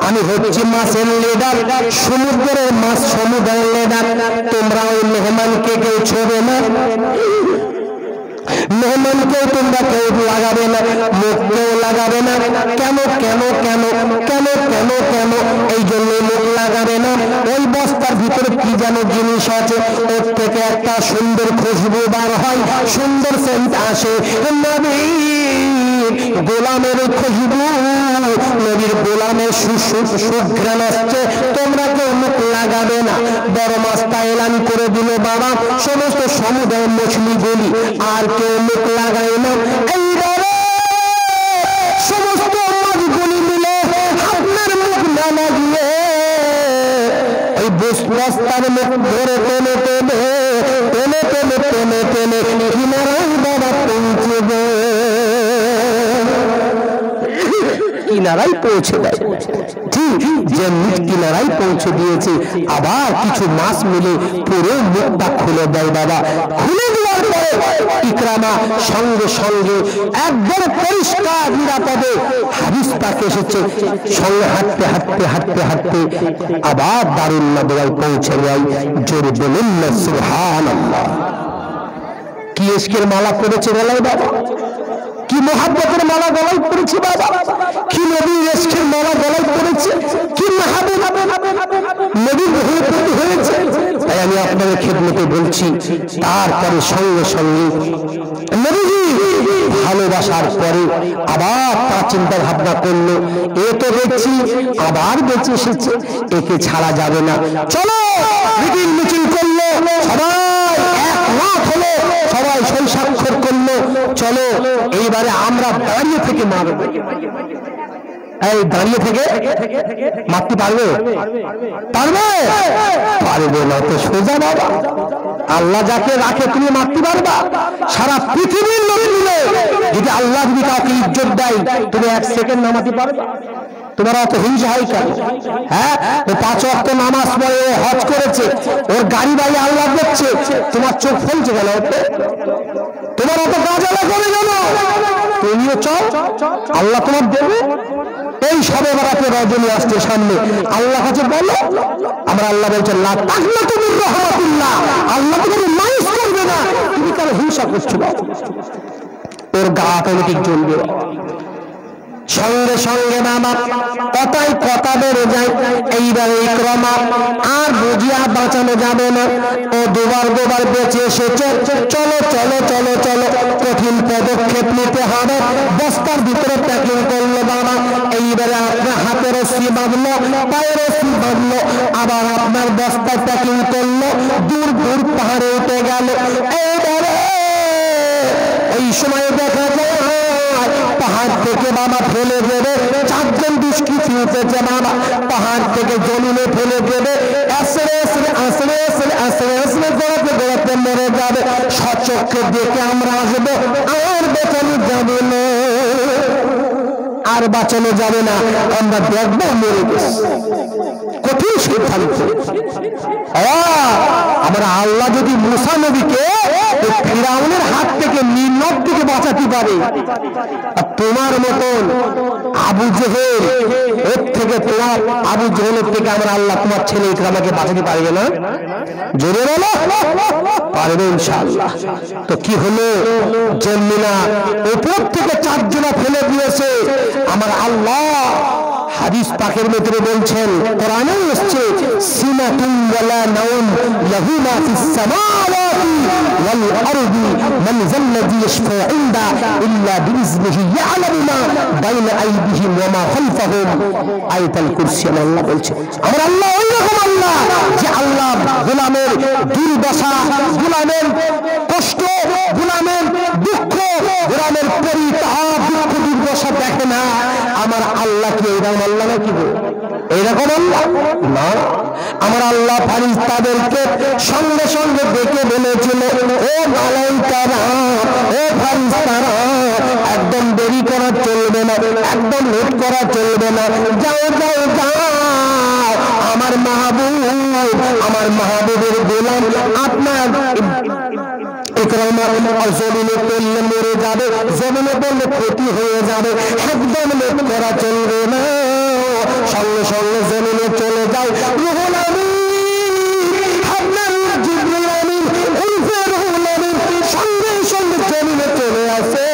আমি হচ্ছি মাছের লিডার, সমুদ্রের মাছ সমুদ্রের লিডার। তোমরা ওই মেহমানকে কেউ ছোবে না, মেহমানকেও তোমরা কেউ লাগাবে না, মুখকেও লাগাবে না। কেন কেন কেন কেন কেন কেন? এই জন্য মুখ লাগাবে না। ওই বস্তার ভিতরে জিনিস আছে, ওর থেকে একটা সুন্দর খুশবু বার হয়, সুন্দর সেন্ট আসে। নবীর গোলামের খুশবু, নবীর গোলামের সুঘ্রাণ আসছে, তোমরা কেউ মুখ লাগাবে না। বড় মাস্তা এলান করে দিল, বাবা সমস্ত সমুদায় মছলিগুলি আর কেউ মুখ লাগায় না। এইবারে সমস্ত মাছগুলি মিলে আপনার মুখ না লাগিয়ে ওই বস্তার মুখ ধরে টেনে টেনে টেনে টেনে টেনে টেনে কিনারাই বাবা পৌঁছবে, কিনারাই পৌঁছে দেয়। ঠিক যেমনি কিনারাই পৌঁছে দিয়েছে, আবার কিছু মাস মিলে পুরো মুখটা খুলে দেয় বাবা। খুলে দেওয়ার পরে ইকরামা সঙ্গে সঙ্গে একদম পরিষ্কার নিরাপদে হাদিস পাক এসেছে, সঙ্গে হাঁটতে হাঁটতে হাঁটতে হাঁটতে আবার দারুন নবওয়ায় পৌঁছে যায়। জোরে বলুন না সুবহানাল্লাহ। কি ইশকের মালা পড়েছে গলায় বাবা, কি মোহাব্বতের মালা গলায় পড়েছে বাবা, কি নবীর ইশকের মালা গলায় পড়েছে, কি মাহবুব নবীর রহমত হয়েছে। তাই আমি আপনাদের খেদমতে বলছি, তারপরে সঙ্গে সঙ্গে নবীজি ভালোবাসার পরে আবার তার চিন্তা ভাবনা করলো, এ তো দেখছি আবার বেঁচে এসেছে, একে ছাড়া যাবে না। চলো মিটিং মিটিং করলো, সবাই একমত হলো, সবাই সই স্বাক্ষর করলো, চলো এইবারে আমরা দাঁড়িয়ে থেকে মারবো। এই দাঁড়িয়ে থেকে মারতে পারবে? পারবে? পারবে না তো সোজা বাবা। আল্লাহ যাকে রাখে তুমি মারতে পারবা? সারা পৃথিবীর লোক মিলে যদি আল্লাহ যদি কাউকে ইজ্জত দেয়, তুমি এক সেকেন্ড নামাতে পারবা? তোমার অত হিংসা হয় কেন? হ্যাঁ, ও 5 ওয়াক্ত নামাজ পড়ে, ও হজ করেছে, ওর গাড়ি বাড়ি আল্লাহ দেখছে, তোমার চোখ ফলছে কেন? তোমার অত গাজালা করে কেন? তুমিও চল, আল্লাহ তোমার দেবে। এই সবে বরাতে রজনী আসছে সামনে, আল্লাহ কাছে বলো, আমরা আল্লাহ বলছেন লা তাকনাতু মির রাহমাতিল্লাহ, আল্লাহ তোমাকে মাইস করবে না, তুমি কেন হিংসা করছো? ওর গা অটোমেটিক জ্বলবে। সঙ্গে সঙ্গে মামা কথায় কথা বেড়ে যায়। এইবার ইকরামা আর বুঝিয়া বাঁচানো যাবে না, ও দুবার বেঁচে এসেছে। চলো চলো চলো চলো, কঠিন পদক্ষেপ নিতে হবে। বস্তার ভিতরে প্যাকিং করলো বাবা। এইবারে আপনার হাতে রশ্মি বাঁধলো, পায়ে রশ্মি বাঁধলো, আবার আপনার বস্তা প্যাকিং করলো, দূর দূর পাহাড়ে উঠে গেল। এইবারে ওই সময় দেখা যায় পাহাড় থেকে বাবা ফেলে দেবে, 4 জন দুষ্কৃতী উঠেছে বাবা, পাহাড় থেকে জমিনে ফেলে দেবে। আস্তে আস্তে আস্তে আস্তে আস্তে আস্তে গড়াতে গড়াতে মরে যাবে। সচক্ষে দেখে আমরা আসবো, আর বাঁচানো যাবে না, আর বাঁচানো যাবে না, আমরা দেখবো মরে গেছে। কঠিন সিদ্ধান্ত। আমরা আল্লাহ যদি মুসা নবীকে ফিরাউনের হাত থেকে, নীলনদ থেকে বাঁচাতে পারে, তোমার মতন আবু জেহেল, এর থেকে তোমার আবু জেহেলের থেকে আমরা আল্লাহ তোমার ছেলে ইকরামাকে বাঁচাতে পারবে না? জোরে বলো, পারবে ইনশাআল্লাহ। তো কি হলো? জন্মিনা উপর থেকে 4 জনা ফেলে দিয়েছে। আমার আল্লাহ হাদিস পাকের ভিতরে বলছেন, কোরআনে এসেছে, সিনাতুন ওয়ালা নাউম লাহু মা ফিস সামাওয়াতি ওয়াল আরদি মান যাল্লাযী ইয়াশফাউ ইনদা ইল্লা বিইজনিহি ইয়ালামু মা বাইনা আইদিহিম ওয়া মা খালফাহুম। আয়াতুল কুরসি আল্লাহ বলছে, আমার আল্লাহ ওই রকম আল্লাহ যে আল্লাহ গোলামের দুর্দশা, গোলামের কষ্ট, গোলামের দুঃখ, গোলামের পরিতাপ, দুঃখ দুর্দশা দেখে না। আমার আল্লাহ কি এইরকম আল্লাহ নাকি? এইরকম আল্লাহ না। আমার আল্লাহ ফারিস্তাদেরকে সঙ্গে সঙ্গে ডেকে বলেছিল, ও মালাইকারা, ও ফারিস্তারা, একদম দেরি করা চলবে না, একদম লেট করা চলবে না, যাও যাও যাও, আমার মাহবুব, আমার মাহবুবের গোলাম আপনার জমিনে পড়লে মরে যাবে, জমিনে পড়লে ক্ষতি হয়ে যাবে, একদম লেট করা চলবে না। সঙ্গে সঙ্গে জমিনে চলে যায় রুহুল আমিন, আপনার জিবরিল আমিন, রুহুল আমিন সঙ্গে সঙ্গে জমিনে চলে আসে।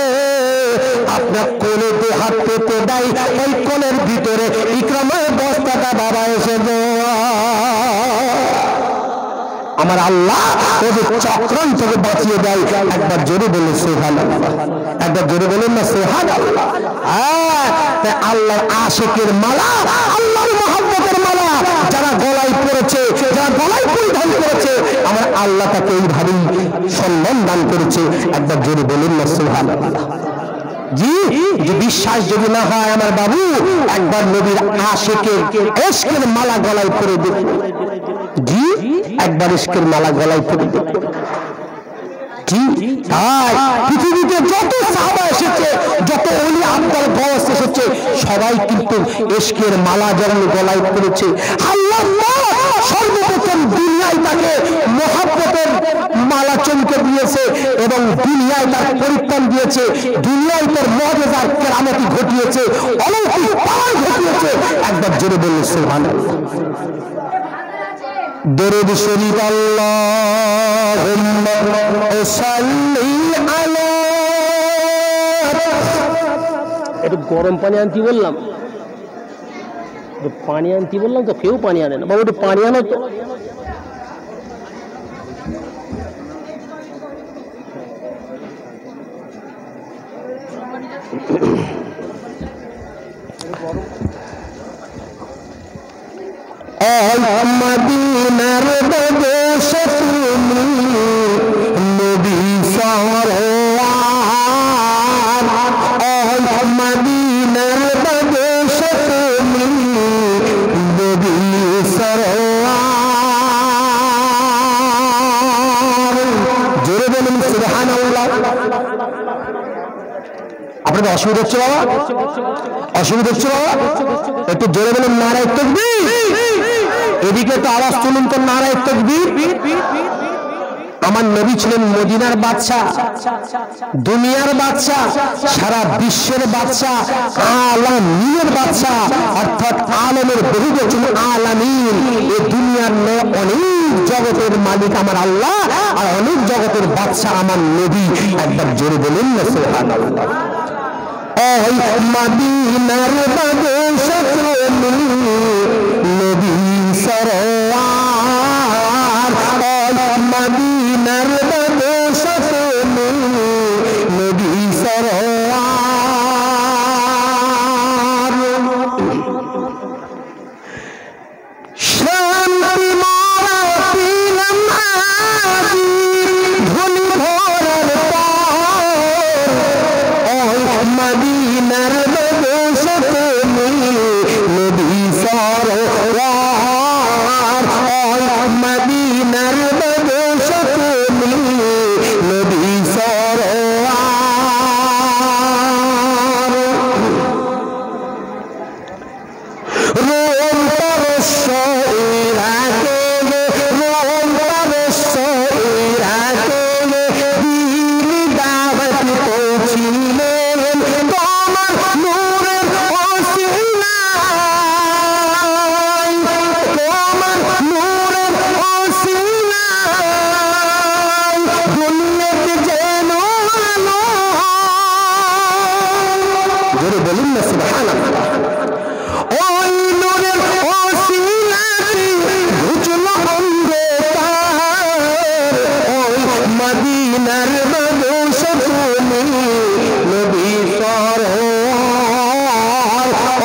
আপনার কোলেতে হাত পেতে দেয়, ওই কোলের ভিতরে ইকরামার বস্তাটা বাবা এসে দেয়। আমার আল্লাহ ওদের চক্রান্তকে বাঁচিয়ে দেয়। একবার জোরে বলে সুবহানাল্লাহ, একবার জোরে বলেন না সুবহানাল্লাহ। আল্লাহর আশিকের মালা, আল্লাহর মহব্বতের মালা যারা গলায় পড়েছে, যারা গলায় পরিধান করেছে, আমার আল্লাহ তাকে এইভাবেই সম্মান দান করেছে। একবার জোরে বলেন না সুবহানাল্লাহ। জি, যে বিশ্বাস যদি না হয় আমার বাবু, একবার নবীর আশিকের ইশকের মালা গলায় পরে দেখুন। জি, একবার ইশকের মালা গলায় পরে দেখুন। তাই পৃথিবীতে যত সাহাবা এসেছে, যত ওলি আব্দুল গৌস এসেছে, সবাই কিন্তু ইশকের মালা যেমন গলায় পড়েছে। আল্লাহ সর্বপ্রথম দুনিয়ায় তাকে মহব্বতের মালা চমকে দিয়েছে এবং দুনিয়ায় তার পরিত্রাণ দিয়েছে, দুনিয়ায় তার মুআজিজা কেরামতি ঘটিয়েছে, অলৌকিক পাওয়ার ঘটিয়েছে। একবার জোরে বলুন সুবহানাল্লাহ। দরুদ শরীফ আল্লাহুম্মা সাল্লি আলা। একটু গরম পানি আনতে বললাম, পানি আনতে বললাম তো কেউ পানি আনে না। বাবা একটু পানি আনো তো। মদিনার দেশে তুমি নবী সরওয়ার, মদিনার দেশে তুমি নবী সরওয়ার। জোরে বলুন সুবহানাল্লাহ। আপনাদের অসুবিধা হচ্ছে বাবা? অসুবিধা হচ্ছে বাবা? একটু জোরে বলুন নারায়ে তাকবীর। এদিকে তো আওয়াজ তুলুন তো নারায়ে তাকবীর। আমার নবী ছিলেন মদিনার বাদশা, দুনিয়ার বাদশা, সারা বিশ্বের বাদশা, আলামিনের বাদশা, অর্থাৎ আলমের বহুবচন আলামিন। এই দুনিয়ার অনেক জগতের মালিক আমার আল্লাহ, আর অনেক জগতের বাদশা আমার নবী। একবার জোরে বলুন না সুবহানাল্লাহ। মদিনার বাদশা তুমি নবী সরওয়ার, মদিনার বাদশা তুমি নবী সরওয়ার। শান্তি মারা পিলাম আজি ধুলি ভরার পর, মদিনার বাদশা তুমি নবী সরওয়ার, মদিনার বাদশা তুমি নবী সরওয়ার। রোম পারস্য ইরাকে, রোম পারস্য ইরাকে দিন দাওয়াত পৌঁছিলেন তোমার নূরের ওসিলায়, তোমার নূরের ওসিলায় দুনিয়াতে যেন আলো। জোরে বলুন না সুবহানাল্লাহ। ওই নূরের ওসিলাতে ঘুচলো অন্ধকার, ওই মদিনার বাদশা তুমি নবী সরওয়ার,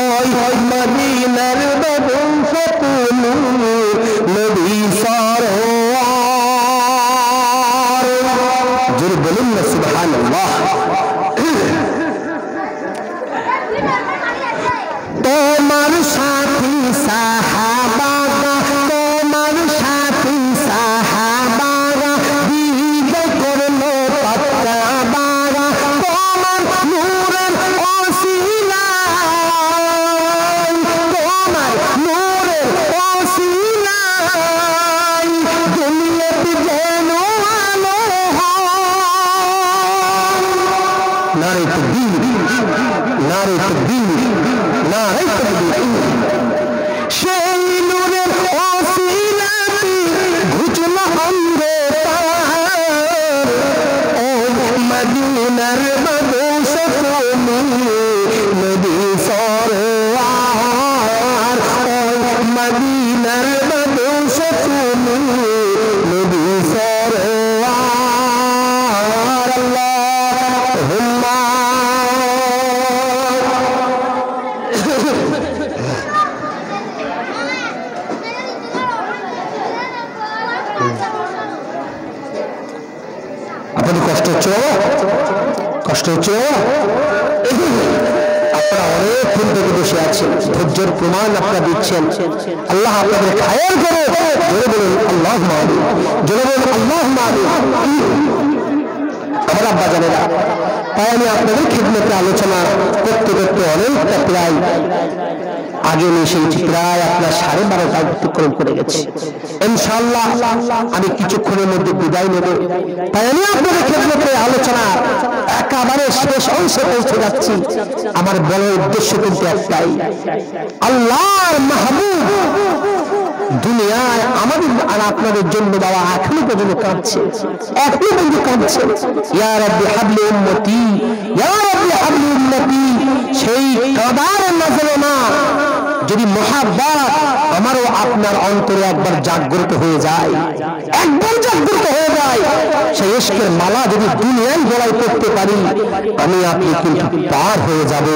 ওই মদিনার বাদশা তুমি নবী সরওয়ার। জোরে বলুন না সুবহানাল্লাহ। তোমার সাথী সাহাবারা, তোমার সাথী সাহাবারা বিজয় করলো পাত্তাবারা, তোমার নূরের ওসিলায়, তোমার নূরের ওসিলায় দুনিয়াতে যেন আলো হয়। নারে তাকবীর, নারে তাকবীর, নারে তাকবীর। সেই নূরের ওসিলাতে ঘুচলো অন্ধকার, ওই মদিনার বাদশা তুমি নবী সরওয়ার, ওই মদিনার বাদশা তুমি নবী হচ্ছে? কষ্ট হচ্ছে? আপনারা অনেকক্ষণ থেকে বসে আছেন, ধৈর্যের প্রমাণ আপনারা দিচ্ছেন। আল্লাহ আপনাদের খায়ের করে জোরে বলুন আল্লাহুম্মা আমিন, জোরে বলুন আল্লাহুম্মা আমিন। আমার আব্বা জানেরা, তাই আমি আপনাদের খিদমতে আলোচনা করতে করতে অনেকটা প্রায় আগে এসেছি, প্রায় আপনার 12:30টা অতিক্রম করে গেছে। ইনশাআল্লাহ আমি কিছুক্ষণের মধ্যে বিদায় নেব। তাই আমি আপনাদের খিদমতে আলোচনা একেবারে শেষ অংশে পৌঁছে যাচ্ছি। আমার বলার উদ্দেশ্য কিন্তু একটাই, আল্লাহর মাহবুব দুনিয়ায় আমাদের আর আপনাদের জন্য বাবা এখনো পর্যন্ত কাঁদছে, এখনো পর্যন্ত কাঁদছে। ইয়া রাব্বি হাবলি উম্মতি, ইয়া রাব্বি হাবলি উম্মতি। সেই কাদার নজরনা যদি মহাব্বত আমারও আপনার অন্তরে একবার জাগ্রত হয়ে যায়, একবার জাগ্রত হয়ে যায়, সেই ইশকের মালা যদি দুনিয়ায় গলায় পড়তে পারি, আমি আপনি কিন্তু পার হয়ে যাব।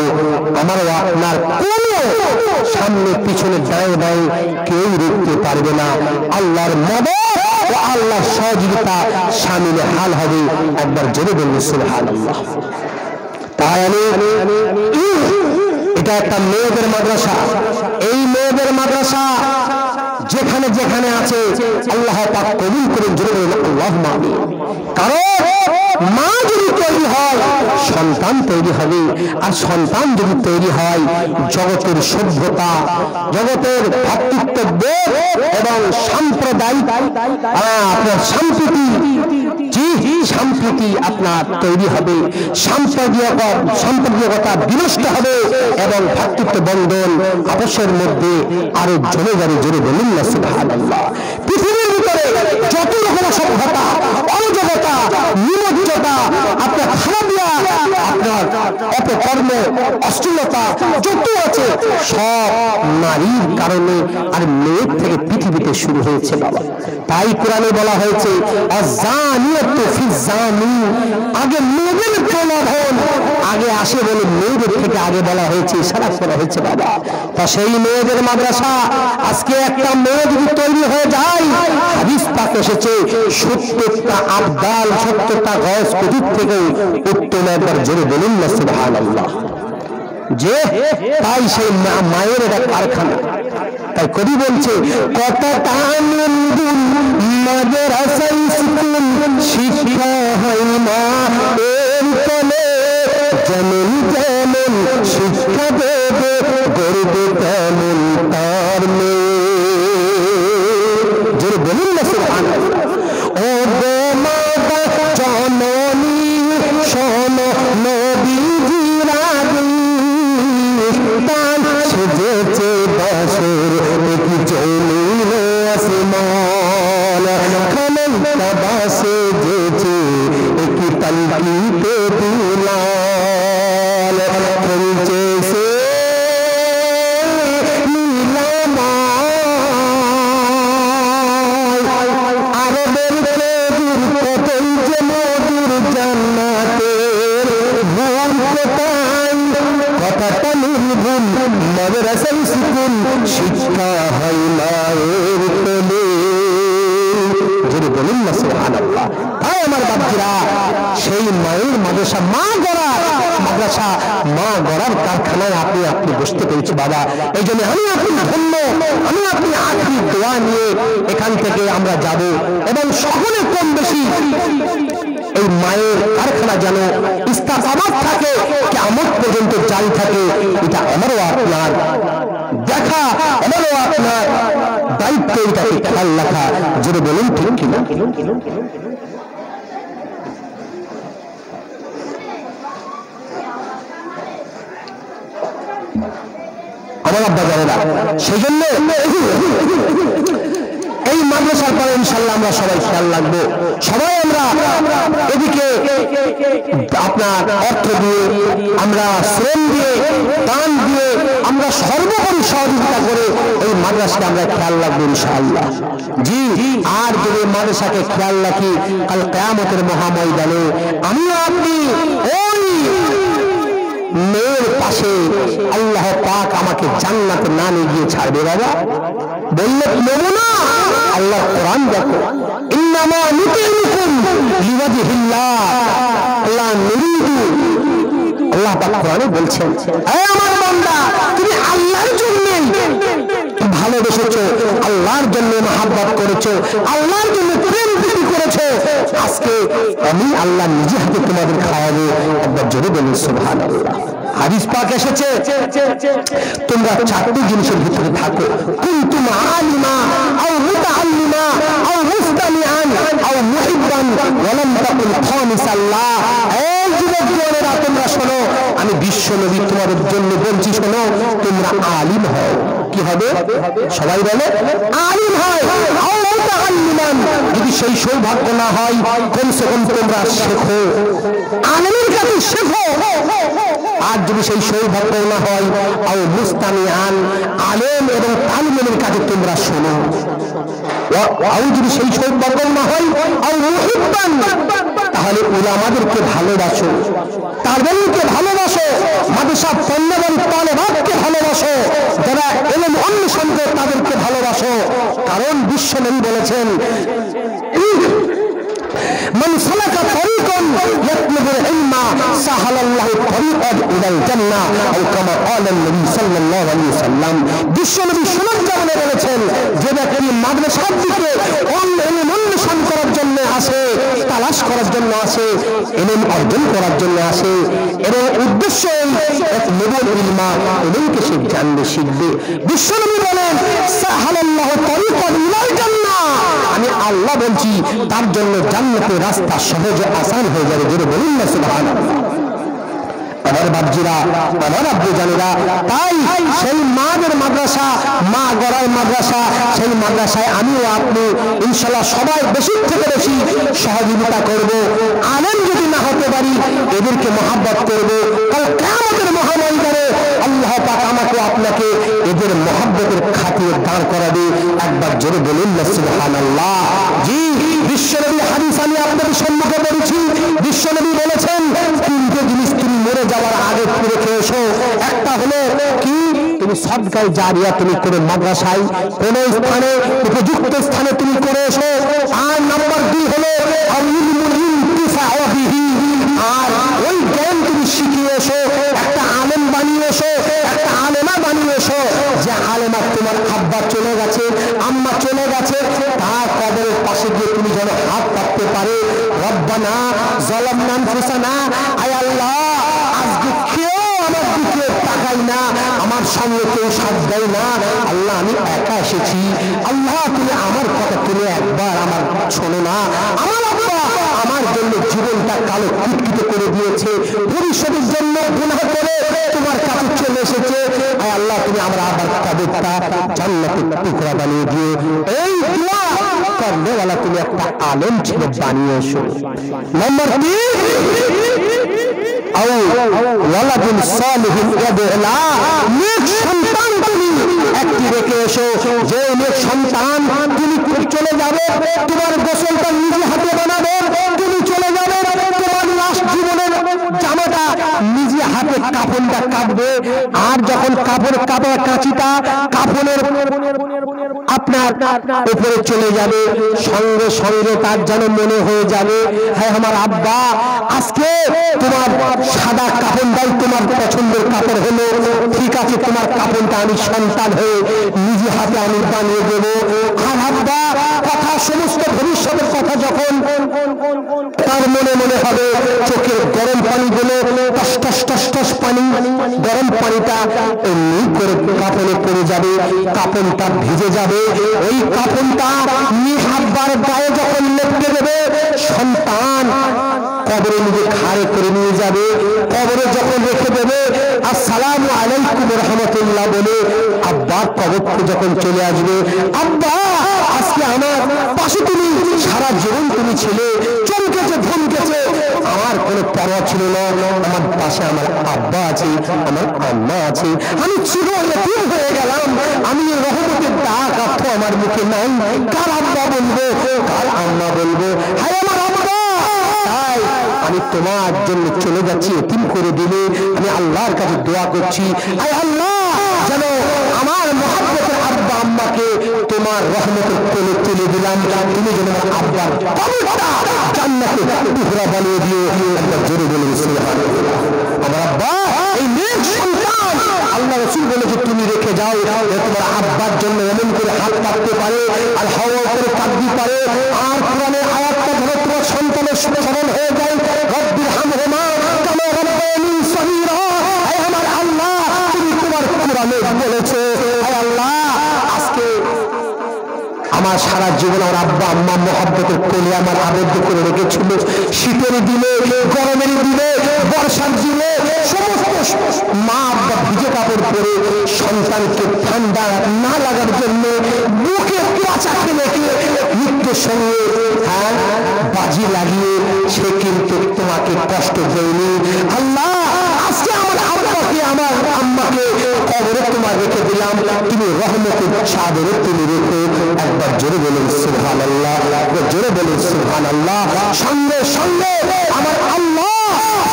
আমারও আপনার কোনো সামনে পিছনে ডায়ে ডায়ে কেউ রুখতে পারবে না। আল্লাহর মদদ ও আল্লাহর সহযোগিতা শামিলে হাল হবে। একবার জোরে বলুন সুবহানাল্লাহ। তাই এটা একটা মেয়েদের মাদ্রাসা। এই মেয়েদের মাদ্রাসা যেখানে যেখানে আছে আল্লাহ পাক কবুল করে, জোরে বলুন আল্লাহুম্মা আমিন। কারণ মা যদি তৈরি হয় সন্তান তৈরি হবে, আর সন্তান যদি তৈরি হয় জগতের সভ্যতা, জগতের ভ্রাতৃত্ববোধ এবং সাম্প্রদায়িক আপনার সম্প্রীতি আপনার তৈরি হবে, সাম্প্রদায়িকতা বিনষ্ট হবে এবং ভ্রাতৃত্ব বন্ধন আপসের মধ্যে আরো জমে যাবে। জোরে বলুন না সুবহানাল্লাহ। পৃথিবীর ভিতরে যত রকম সভ্যতা, অরাজকতা, নিমজ্জতা, আপনার খারাপিয়া, আপনার অপকর্ম, অশ্লীলতা যত আছে সব নারীর কারণে আর মেয়ের থেকে পৃথিবীতে শুরু হয়েছে বাবা। তাই কোরআনে বলা হয়েছে আযানিয়াতু ফিজ্জানি, আগে মেয়েদের প্রলোভন আগে আসে বলে মেয়েদের থেকে আগে বলা হয়েছে, ইশারা করা হয়েছে বাবা। তা সেই মেয়েদের মাদ্রাসা আজকে একটা মেয়ে যদি তৈরি হয়ে যায়, হাদিস পাক এসেছে 70টা আবদাল, 70টা গজ কুতুব থেকে উত্তম। একবার জোরে বলুন না সুবহানাল্লাহ। যে তাই সেই মায়ের একটা কারখানা। তাই কবি বলছে কত টানুন মাদ্রাসা স্কুল শিক্ষা হয় না এর তলে, যেমন যেমন শিক্ষা দেবে গড়বে তেমন তার মেয়ে। জোরে বলুন না সুবহানাল্লাহ। ও গো মাতা জননী শোনো নবীজির তান সেজেছে বাসর কি জমিন আসমান, খানকা বাসে যেছে কি তলকিতে দুলাল, খেলছে সে নীলামায়, আরবের খেজুর কতই যে মধুর, জান্নাতের ভুল কোথায়, কথাটা নির্ভুল মাদ্রাসা স্কুল শিক্ষা হয় না এর তলে। যদি বলুন না সুবহানাল্লাহ। তাই আমার বাচ্চারা সেই মায়ের মাদ্রাসা, মা গড়ার মাদ্রাসা, মা গড়ার কারখানায় আপনি বসতে পেরেছি বাবা। এই জন্য আমি আপনি ধন্য, আমি আপনি আখরি দোয়া নিয়ে এখান থেকে আমরা যাব এবং সকলে কম বেশি এই মায়ের কারখানা যেন ইস্তেকামত থাকে, কিয়ামত পর্যন্ত জারি থাকে। এটা আমারও আপনার দেখা, আমারও আপনার দায়িত্ব, এটাকে খেয়াল রাখা। জোরে বলুন ঠিক কিনা? আমার আব্বা জানে না, সেই জন্য এই মাদ্রাসার পরে ইনশাআল্লাহ আমরা সবাই খেয়াল রাখবো। সবাই আমরা এদিকে আপনার অর্থ দিয়ে, আমরা শ্রম দিয়ে, দান দিয়ে, আমরা সর্বোপরি সহযোগিতা করে এই মাদ্রাসাকে আমরা খেয়াল রাখবো ইনশাআল্লাহ। জি, আর যদি মাদ্রাসাকে খেয়াল রাখি, কাল কিয়ামতের মহাময়দানে আমি আপনি ওই মেয়ের পাশে আল্লাহ পাক আমাকে জান্নাতে না নিয়ে গিয়ে ছাড়বে বাবা। বললে নেব না। আল্লাহ কোরআন দেখো, ইন্নামা নুতিউকুম লিওয়াজহিল্লাহ, আল্লাহ নুরিদু, আল্লাহ পাক কোরআনে বলছেন, হে আমার বান্দা তুমি আল্লাহর জন্য ভালোবেসেছো, আল্লাহর জন্য মহব্বত করেছো, আল্লাহর জন্য প্রেম প্রীতি করেছো, আজকে আমি আল্লাহ নিজে হাতে তোমাদের খাওয়াবো। একবার জোরে বলুন সুবহানাল্লাহ। হাদিস পাক এসেছে তোমরা চারটি জিনিসের ভিতরে থাকো, কুনতুম আলিমা আও মুতাআল্লিমা আও মুস্তামিআন আও মুহিব্বান ওয়া লাম তাকুন খামিসাল্লাহ। এই যুবকেরা তোমরা শোনো, আমি বিশ্ব নবী তোমাদের জন্য বলছি, শোনো তোমরা আলিম হও। কি হবে? সবাই বলে আলিম হয়। আও মুতাআল্লিমান, যদি সেই সৌভাগ্য না হয় কমসে কম তোমরা শেখো, আলেমের কাছে শেখো। আর যদি সেই সৌভাগ্য না হয় আও মুস্তামিআন, আলেম এবং তালিমের কাছে তোমরা শোনো। আও যদি সেই সৌভাগ্য না হয় আও মুহিব্বান, তাহলে উলামাদেরকে ভালোবাসো, তালিমকে ভালোবাসো, মাদ্রাসা পণ্যবান তালেবাতকে ভালোবাসো, যারা এলেম অন্বেষণ করে তাদেরকে ভালোবাসো। কারণ বিশ্বনবী বলেছেন, মান সালাকা তরিকান ইয়াতলুবুল ইলমা সাহালাল্লাহু তরিকান ইলাল জান্নাহ, আও কামা ক্বালা নবী সাল্লাল্লাহু আলাইহি ওয়াসাল্লাম। বিশ্বনবী সুন্নাত জানে বলেছেন, যে ব্যক্তি মাদ্রাসার দিকে এলেম অন্বেষণ করার জন্য আসে, তালাশ করার জন্য আসে, এলেম অর্জন করার জন্য আসে, এবং উদ্দেশ্য এক নবুল ইলমা, এলেমকে সে জানবে, শিখবে। বিশ্বনবী বলেন সাহালাল্লাহু তরিকান ইলাল জান্নাহ, আমি আল্লাহ বলছি তার জন্য জান্নাতের রাস্তা সহজ আসান হয়ে যাবে। জোরে বলুন না সুবহানাল্লাহ। আমার বাপজিরা, আমার আব্বু জানেরা, তাই সেই মাদের মাদ্রাসা, মা গড়াই মাদ্রাসা, সেই মাদ্রাসায় আমিও আপনি ইনশাআল্লাহ সবাই বেশি থেকে বেশি সহযোগিতা করব। আলেম যদি না হতে পারি এদেরকে মহব্বত করব। কাল কিয়ামতের মহাময়দানে আল্লাহ পাক আমাকে আপনাকে এদের মহব্বতের খাতিরে দাঁড় করাবে। একবার জোরে বলুন না সুবহানাল্লাহ। জি, বিশ্বনবী হাদিস আমি আপনাদের সম্মুখে পড়েছি। বিশ্বনবী বলেছেন তিনটে জিনিস তুমি মরে যাওয়ার আগে রেখে এসো। একটা হলো কি, তুমি সাদকায়ে জারিয়া তুমি করে মাদ্রাসায় কোন স্থানে উপযুক্ত স্থানে তুমি করে এসো। আর নাম্বার 2 হলো ইলমুল ইনতিফাউ বিহি, আর ওই জ্ঞান তুমি শিখিয়ে এসো, একটা আলেম বানিয়ে এসো, একটা আলেমা বানিয়ে এসো। যে আলেমা তোমার আব্বা চলে গেছে, আম্মা চলে গেছে, তার কবরের পাশে গিয়ে তুমি যেন হাত পাততে পারে, রব্বানা যালামনা আনফুসানা, আয় আল্লাহ আজকে কেউ আমার দিকে তাকাই না, আমার সঙ্গে কেউ সাথ দেয় না, আল্লাহ আমি একা এসেছি, আল্লাহ তুমি আমার কথা তুমি একবার আমার শোনো না। আমার আব্বা আমার জন্য জীবনটা কালো কুটকুটে করে দিয়েছে, ভবিষ্যতের জন্য গুনাহ করে তোমার কাছে চলে এসেছে, আয় আল্লাহ তুমি আমরা আবার কবরটা জান্নাতের টুকরা বানিয়ে দিও। এই দোয়া করনেওয়ালা তুমি একটা আলেম ছেলে বানিয়ে এসো। নম্বর 3, আও ওয়ালাদুন সালিহুন ইয়াদউলা, নেক সন্তান তুমি একটি রেখে এসো। যে নেক সন্তান তুমি চলে যাবে, তোমার গোসলটা নিজে হাতে বানাবে, তুমি চলে যাবে, তোমার লাশ জীবনের জামাটা নিজে হাতে কাফনটা কাটবে, আর যখন কাপড় কাটার কাঁচিটা কাফনের আপনার উপরে চলে যাবে, সঙ্গে সঙ্গে তার যেন মনে হয়ে যাবে, হ্যাঁ আমার আব্বা আজকে তোমার সাদা কাফনটাই তোমার পছন্দের কাপড় হলো, ঠিক আছে তোমার কাফনটা আমি সন্তান হয়ে নিজে হাতে আমি বানিয়ে দেবো। আর আব্বা কথা সমস্ত ভবিষ্যতের কথা যখন তার মনে মনে হবে, চোখের গরম পানি গুলো টস টস টস টস পানি, গরম পানিটা এমনি করে কাপড়ে পড়ে যাবে, কাপড়টা ভিজে যাবে, ওই কাপড়টা আব্বার গায়ে যখন লেপটে দেবে, সন্তান কবরে নিজে ঘাড়ে করে নিয়ে যাবে, কবরে যখন রেখে দেবে আসসালামু আলাইকুম রাহমাতুল্লাহ বলে আব্বার কবর যখন চলে আসবে, আব্বা আজকে আমার পাশে তুমি সারা জীবন তুমি ছিলে, চমকেছে ধমকেছে, আমার কোনো পরোয়া ছিল না, আমার পাশে আমার আব্বা আছে, আমার আম্মা আছে, আমি চিরয়তীম হয়ে গেলাম, আমি রহমতের ডাক আপনি আমার মুখে নাই, কার আব্বা বলবো, কার আম্মা বলবো, হায় আমার আব্বা, তাই আমি তোমার জন্য চলে যাচ্ছি, এতিম করে দিলে আমি আল্লাহর কাছে দোয়া করছি, আয় আল্লাহ যেন আমার মহব্বতের আব্বা আম্মাকে তোমার রহমতের কোলে তুলে দিলাম, তুমি যেন আমার আব্বা যাওয়ার কবরটা জান্নাতে টুকরা বানিয়ে দিয়ে একবার জোরে বলে সুবহানাল্লাহ। আমার আব্বা এই নেক সন্তান আল্লাহ রাসূল বলেছে তুমি রেখে যাও, তোমার আব্বার জন্য এমন করে হাত কাঁপতে পারে আর হাওয়া করে কাঁদতে পারে, আর কোরআনের আয়াতটা ধরে তোমার সন্তানের স্মরণ হয়ে যায়, রব্বির হামহুমা কামা রাব্বায়ানি সগীরা। হে আমার আল্লাহ তুমি তোমার কোরআনে বলেছো, হে আল্লাহ আজকে আমার সারা জীবন আমার আব্বা আম্মা মোহাব্বতের কোলে আমার আবদ্ধ করে রেখেছিল। শীতের দিনে, গরমের দিনে, বর্ষার দিনে সমস্ত মা আব্বা ভিজে কাপড় পরে সন্তানকে ঠান্ডা না লাগার জন্য বুকে কুয়াচা খেলে মৃত্যুর সঙ্গে বাজি লাগিয়ে সে কিন্তু তোমাকে কষ্ট দেয়নি। আল্লাহ আজকে আমার আব্বাকে আমার আম্মাকে কবরে তোমার রেখে দিলাম, তুমি রহমতের চাদরে তুমি রেখো। একবার জোরে বলুন সুবহানাল্লাহ, জোরে বলুন সুবহানাল্লাহ। সঙ্গে সঙ্গে আমার আল্লাহ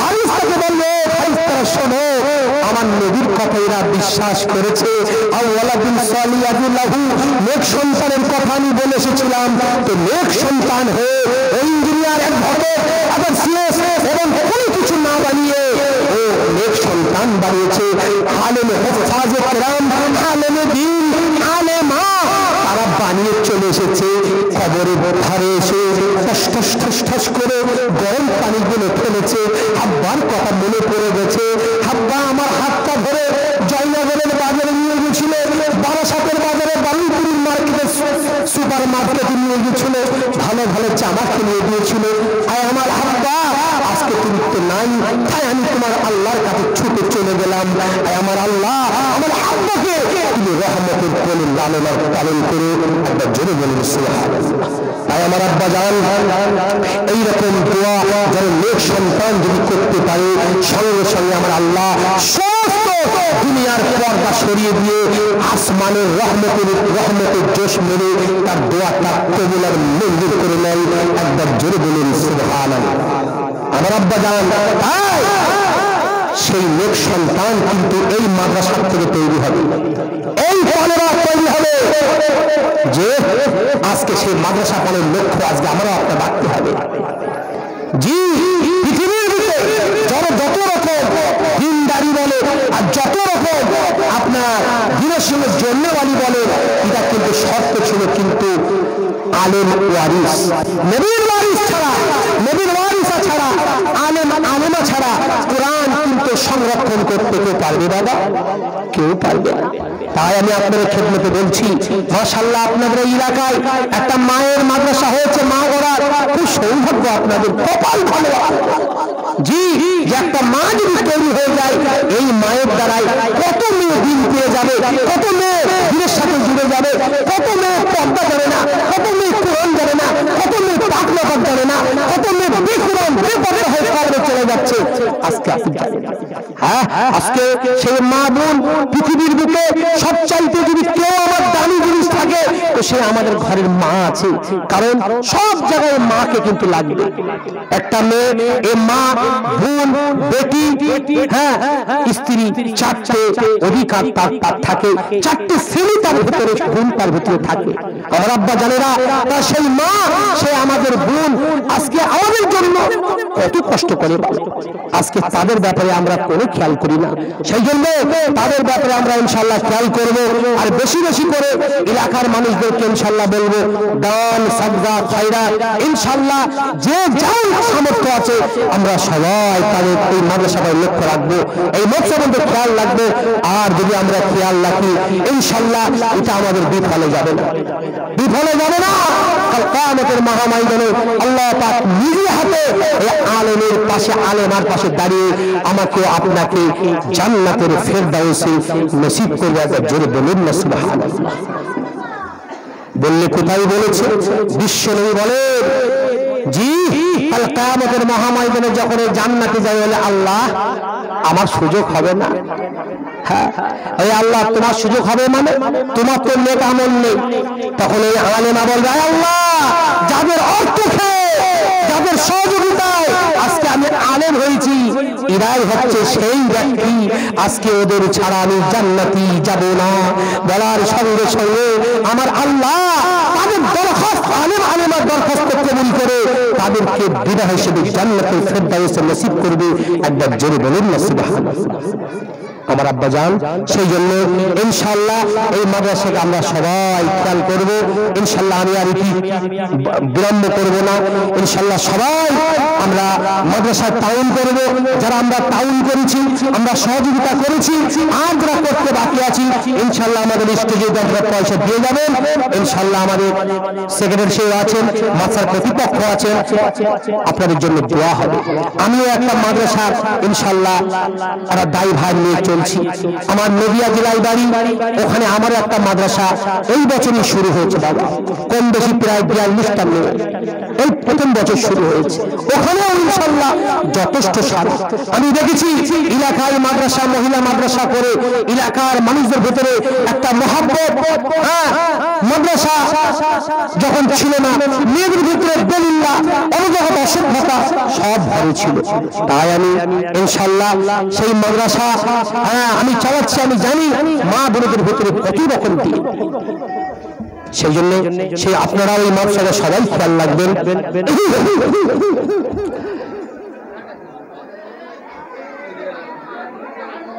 ফেরেশতাকে বলল, ফেরেশতারা শোনো আমার নবীর কথা এরা বিশ্বাস করেছে। আওয়ালাদুন সালিহাতুন লাহু, নেক সন্তানের কথা আমি বলে এসেছিলাম, তো নেক সন্তান হয়ে ইঞ্জিনিয়ার অ্যাডভোকেট আবার সিএস এবং কোনো কিছু না বানিয়ে ও নেক সন্তান বানিয়েছে। আলেমে হুফাজে কেরাম, আলেমে দ্বীন, আলেমা তারা বানিয়ে চলে এসেছে। কবরের ধারে এসে ঠস ঠস ঠস করে গরম পানিগুলো ফেলেছে। আব্বার কথা মনে পড়ে গেছে। আব্বা আমার হাতটা ধরে জয়নগরের বাজারে নিয়ে গেছিল, বারাসাতের বাজারে, বালুপুরের মার্কেটে, সুপার মার্কেটে নিয়ে গেছিল, ভালো ভালো জামা কিনে দিয়েছিল। আর আমার আব্বা আজকে তুমি তো নাই, তাই আমি তোমার আল্লাহর কাছে ছুটে চলে গেলাম। আমার আল্লাহ আমার আব্বাকে তুমি রহমতের কোলে লালন পালন করে একবার জোরে বলুন সুবহানাল্লাহ। তাই আমার আব্বা জান এইরকম দোয়া যেন নেক সন্তান যদি করতে পারে, সঙ্গে সঙ্গে আমার আল্লাহ সমস্ত দুনিয়ার পর্দা সরিয়ে দিয়ে আসমানের রহমতের জোশ মেরে তার দোয়াটা কবুল আর মঞ্জুর করে নেয়। একবার জোরে বলুন সুবহানাল্লাহ। আমার আব্বা জান সেই নেক সন্তান কিন্তু এই মাদ্রাসা থেকে তৈরি হবে, এই পানেরা তৈরি হবে, যে আজকে সেই মাদ্রাসা পানের লক্ষ্য আজকে আমরা আপনার রাখতে হবে। জি পৃথিবীর ভিতরে যত রকম দিনদারি বলে আর যত রকম আপনার দিনের সঙ্গে জন্যবাড়ি বলে, এটা কিন্তু শর্ত ছিল কিন্তু আলেম ওয়ারিস, নবীর ওয়ারিস ছাড়া, নবীর ওয়ারিসা ছাড়া, আলেমা ছাড়া কোরআন কিন্তু সংরক্ষণ করতে কেউ পারবে বাবা, কেউ পারবে না। তাই আমি আপনাদের খেদমতে বলছি, মাশাআল্লাহ আপনাদের এলাকায় একটা মায়ের মাদ্রাসা হয়েছে, মা গড়ার খুব সৌভাগ্য আপনাদের, কপাল ভালো। জি যে একটা মা যদি তৈরি হয়ে যায়, এই মায়ের দ্বারাই কত মেয়ে দিন পেয়ে যাবে, কত মেয়ে দিনের সাথে জুড়ে যাবে, কত মেয়ে পর্দা জানে না, কত মেয়ে কোরআন জানে না, কত মেয়ে পাক নাপাক জানে না, কত মেয়ে বেকুরআন বেপর্দা হয়ে কবরে চলে যাচ্ছে। আজকে আপনি জানেন, হ্যাঁ আজকে সেই মা বোন পৃথিবীর বুকে সবচাইতে যদি কেউ আমার দামি জিনিস থাকে তো সে আমাদের ঘরের মা আছে। কারণ সব জায়গায় মাকে কিন্তু লাগবে। একটা মেয়ে এ মা, বোন, বেটি, হ্যাঁ স্ত্রী, চারটে অধিকার তার থাকে, চারটে শ্রেণী তার ভিতরে, গুণ তার ভিতরে থাকে। আমার আব্বা জানেরা তা সেই মা, সে আমাদের বোন আজকে আমাদের জন্য কত কষ্ট করে, আজকে তাদের ব্যাপারে আমরা কোনো খেয়াল করি না। সেই জন্য তাদের ব্যাপারে আমরা ইনশাআল্লাহ খেয়াল করব, আর বেশি বেশি করে এলাকার মানুষদেরকে ইনশাআল্লাহ বলবো দান সাদকা খায়রাত ইনশাআল্লাহ যে যার সামর্থ্য আছে আমরা সবাই তাদের এই মাদ্রাসায় লক্ষ্য রাখবো, এই মকসদে খেয়াল রাখবো। আর যদি আমরা খেয়াল রাখি ইনশাআল্লাহ এটা আমাদের বিফলে যাবে না, বিফলে যাবে না। কাল কিয়ামতের মহাময়দানে আল্লাহ পাক নিজে হাতে এই আলেমের পাশে, আলেমার পাশে দাঁড়িয়ে আমাকে আপনাকে জান্নাতের ফেরদাউসে নসিব করবে। একবার জোরে বলুন না সুবহানাল্লাহ। বললে কোথায় বলেছে? বিশ্বনবী বলেন, জি কাল কিয়ামতের মহাময়দানে যখন এই জান্নাতে যাবে বলে আল্লাহ আমার সুযোগ হবে না। হ্যাঁ এই আল্লাহ তোমার সুযোগ হবে মানে তোমার তো নেক আমল নেই। তখন এই আলেমা বলবে আল্লাহ যাদের অর্থ খেয়ে, যাদের সহযোগিতায় আজকে আমি আলেম হয়েছি, এরাই হচ্ছে সেই ব্যক্তি, আজকে ওদের ছাড়া আমি জান্নাতি যাব না। বলার সঙ্গে সঙ্গে আমার আল্লাহ তাদের দরখাস্ত, আলেম আলেমার দরখাস্ত কবুল কবুল করে তাদেরকে বিনা হিসেবে জান্নাতুল ফেরদাউস নসিব করবে। একবার জোরে বলুন না সুবহানাল্লাহ। আমার আব্বাজান, সেই জন্য ইনশাআল্লাহ এই মাদ্রাসাকে আমরা সবাই খেয়াল করব। ইনশাআল্লাহ আমি আর বিলম্ব করব না। ইনশাআল্লাহ সবাই আমরা মাদ্রাসায় তাউন করব। যারা আমরা তাউন করেছি, আমরা সহযোগিতা করেছি, আর যারা করতে বাকি আছি ইনশাআল্লাহ আমাদের স্টেজে আপনারা পয়সা দিয়ে যাবেন। ইনশাআল্লাহ আমাদের সেক্রেটারি সাহেব আছেন, মাদ্রাসার কর্তৃপক্ষ আছেন, আপনাদের জন্য দোয়া হবে। আমিও একটা মাদ্রাসার ইনশাআল্লাহ একটা দায়ভার নিয়ে চলছি। আমার নদিয়া জেলায় বাড়ি, ওখানে আমার একটা মাদ্রাসা এই বছরই শুরু হয়েছে বাবা, কম বেশি প্রায় 42টা মেয়ে এই প্রথম বছর শুরু হয়েছে। ওখানেও ইনশাআল্লাহ যথেষ্ট সারা আমি দেখেছি। এলাকায় মাদ্রাসা, মহিলা মাদ্রাসা করে এলাকার মানুষদের ভেতরে একটা মহব্বত, মাদ্রাসা যখন ছিল না মেয়েদের ভিতরে বেলিল্লা অনুজগত অসভ্যতা সব ভরে ছিল। তাই আমি ইনশাআল্লাহ সেই মাদ্রাসা আমি চালাচ্ছি। আমি জানি মা বোনদের ভিতরে কত রকম দিন, সেই জন্য সেই আপনারা ওই মাদ্রাসায় সবাই খেয়াল রাখবেন।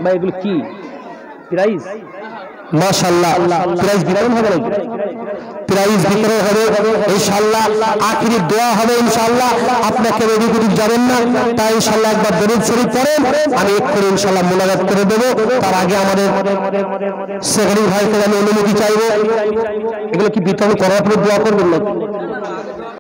ভাই এগুলো কি প্রাইস? মাশাআল্লাহ প্রাইস বিতরণ হবে, প্রাইজ বিতরণ হবে ইনশাআল্লাহ। আখিরি দোয়া হবে ইনশাআল্লাহ। আপনাকে রেডি করে যাবেন না, তাই ইনশাআল্লাহ একবার দরুদ শরীফ পড়েন, আমি এক্ষুনি ইনশাআল্লাহ মোনাজাত করে দেব। তার আগে আমাদের সেক্রেটারি ভাই থেকে আমি অনুমতি চাইবো। এগুলো কি বিতরণ করার পরে দোয়া করবেন না?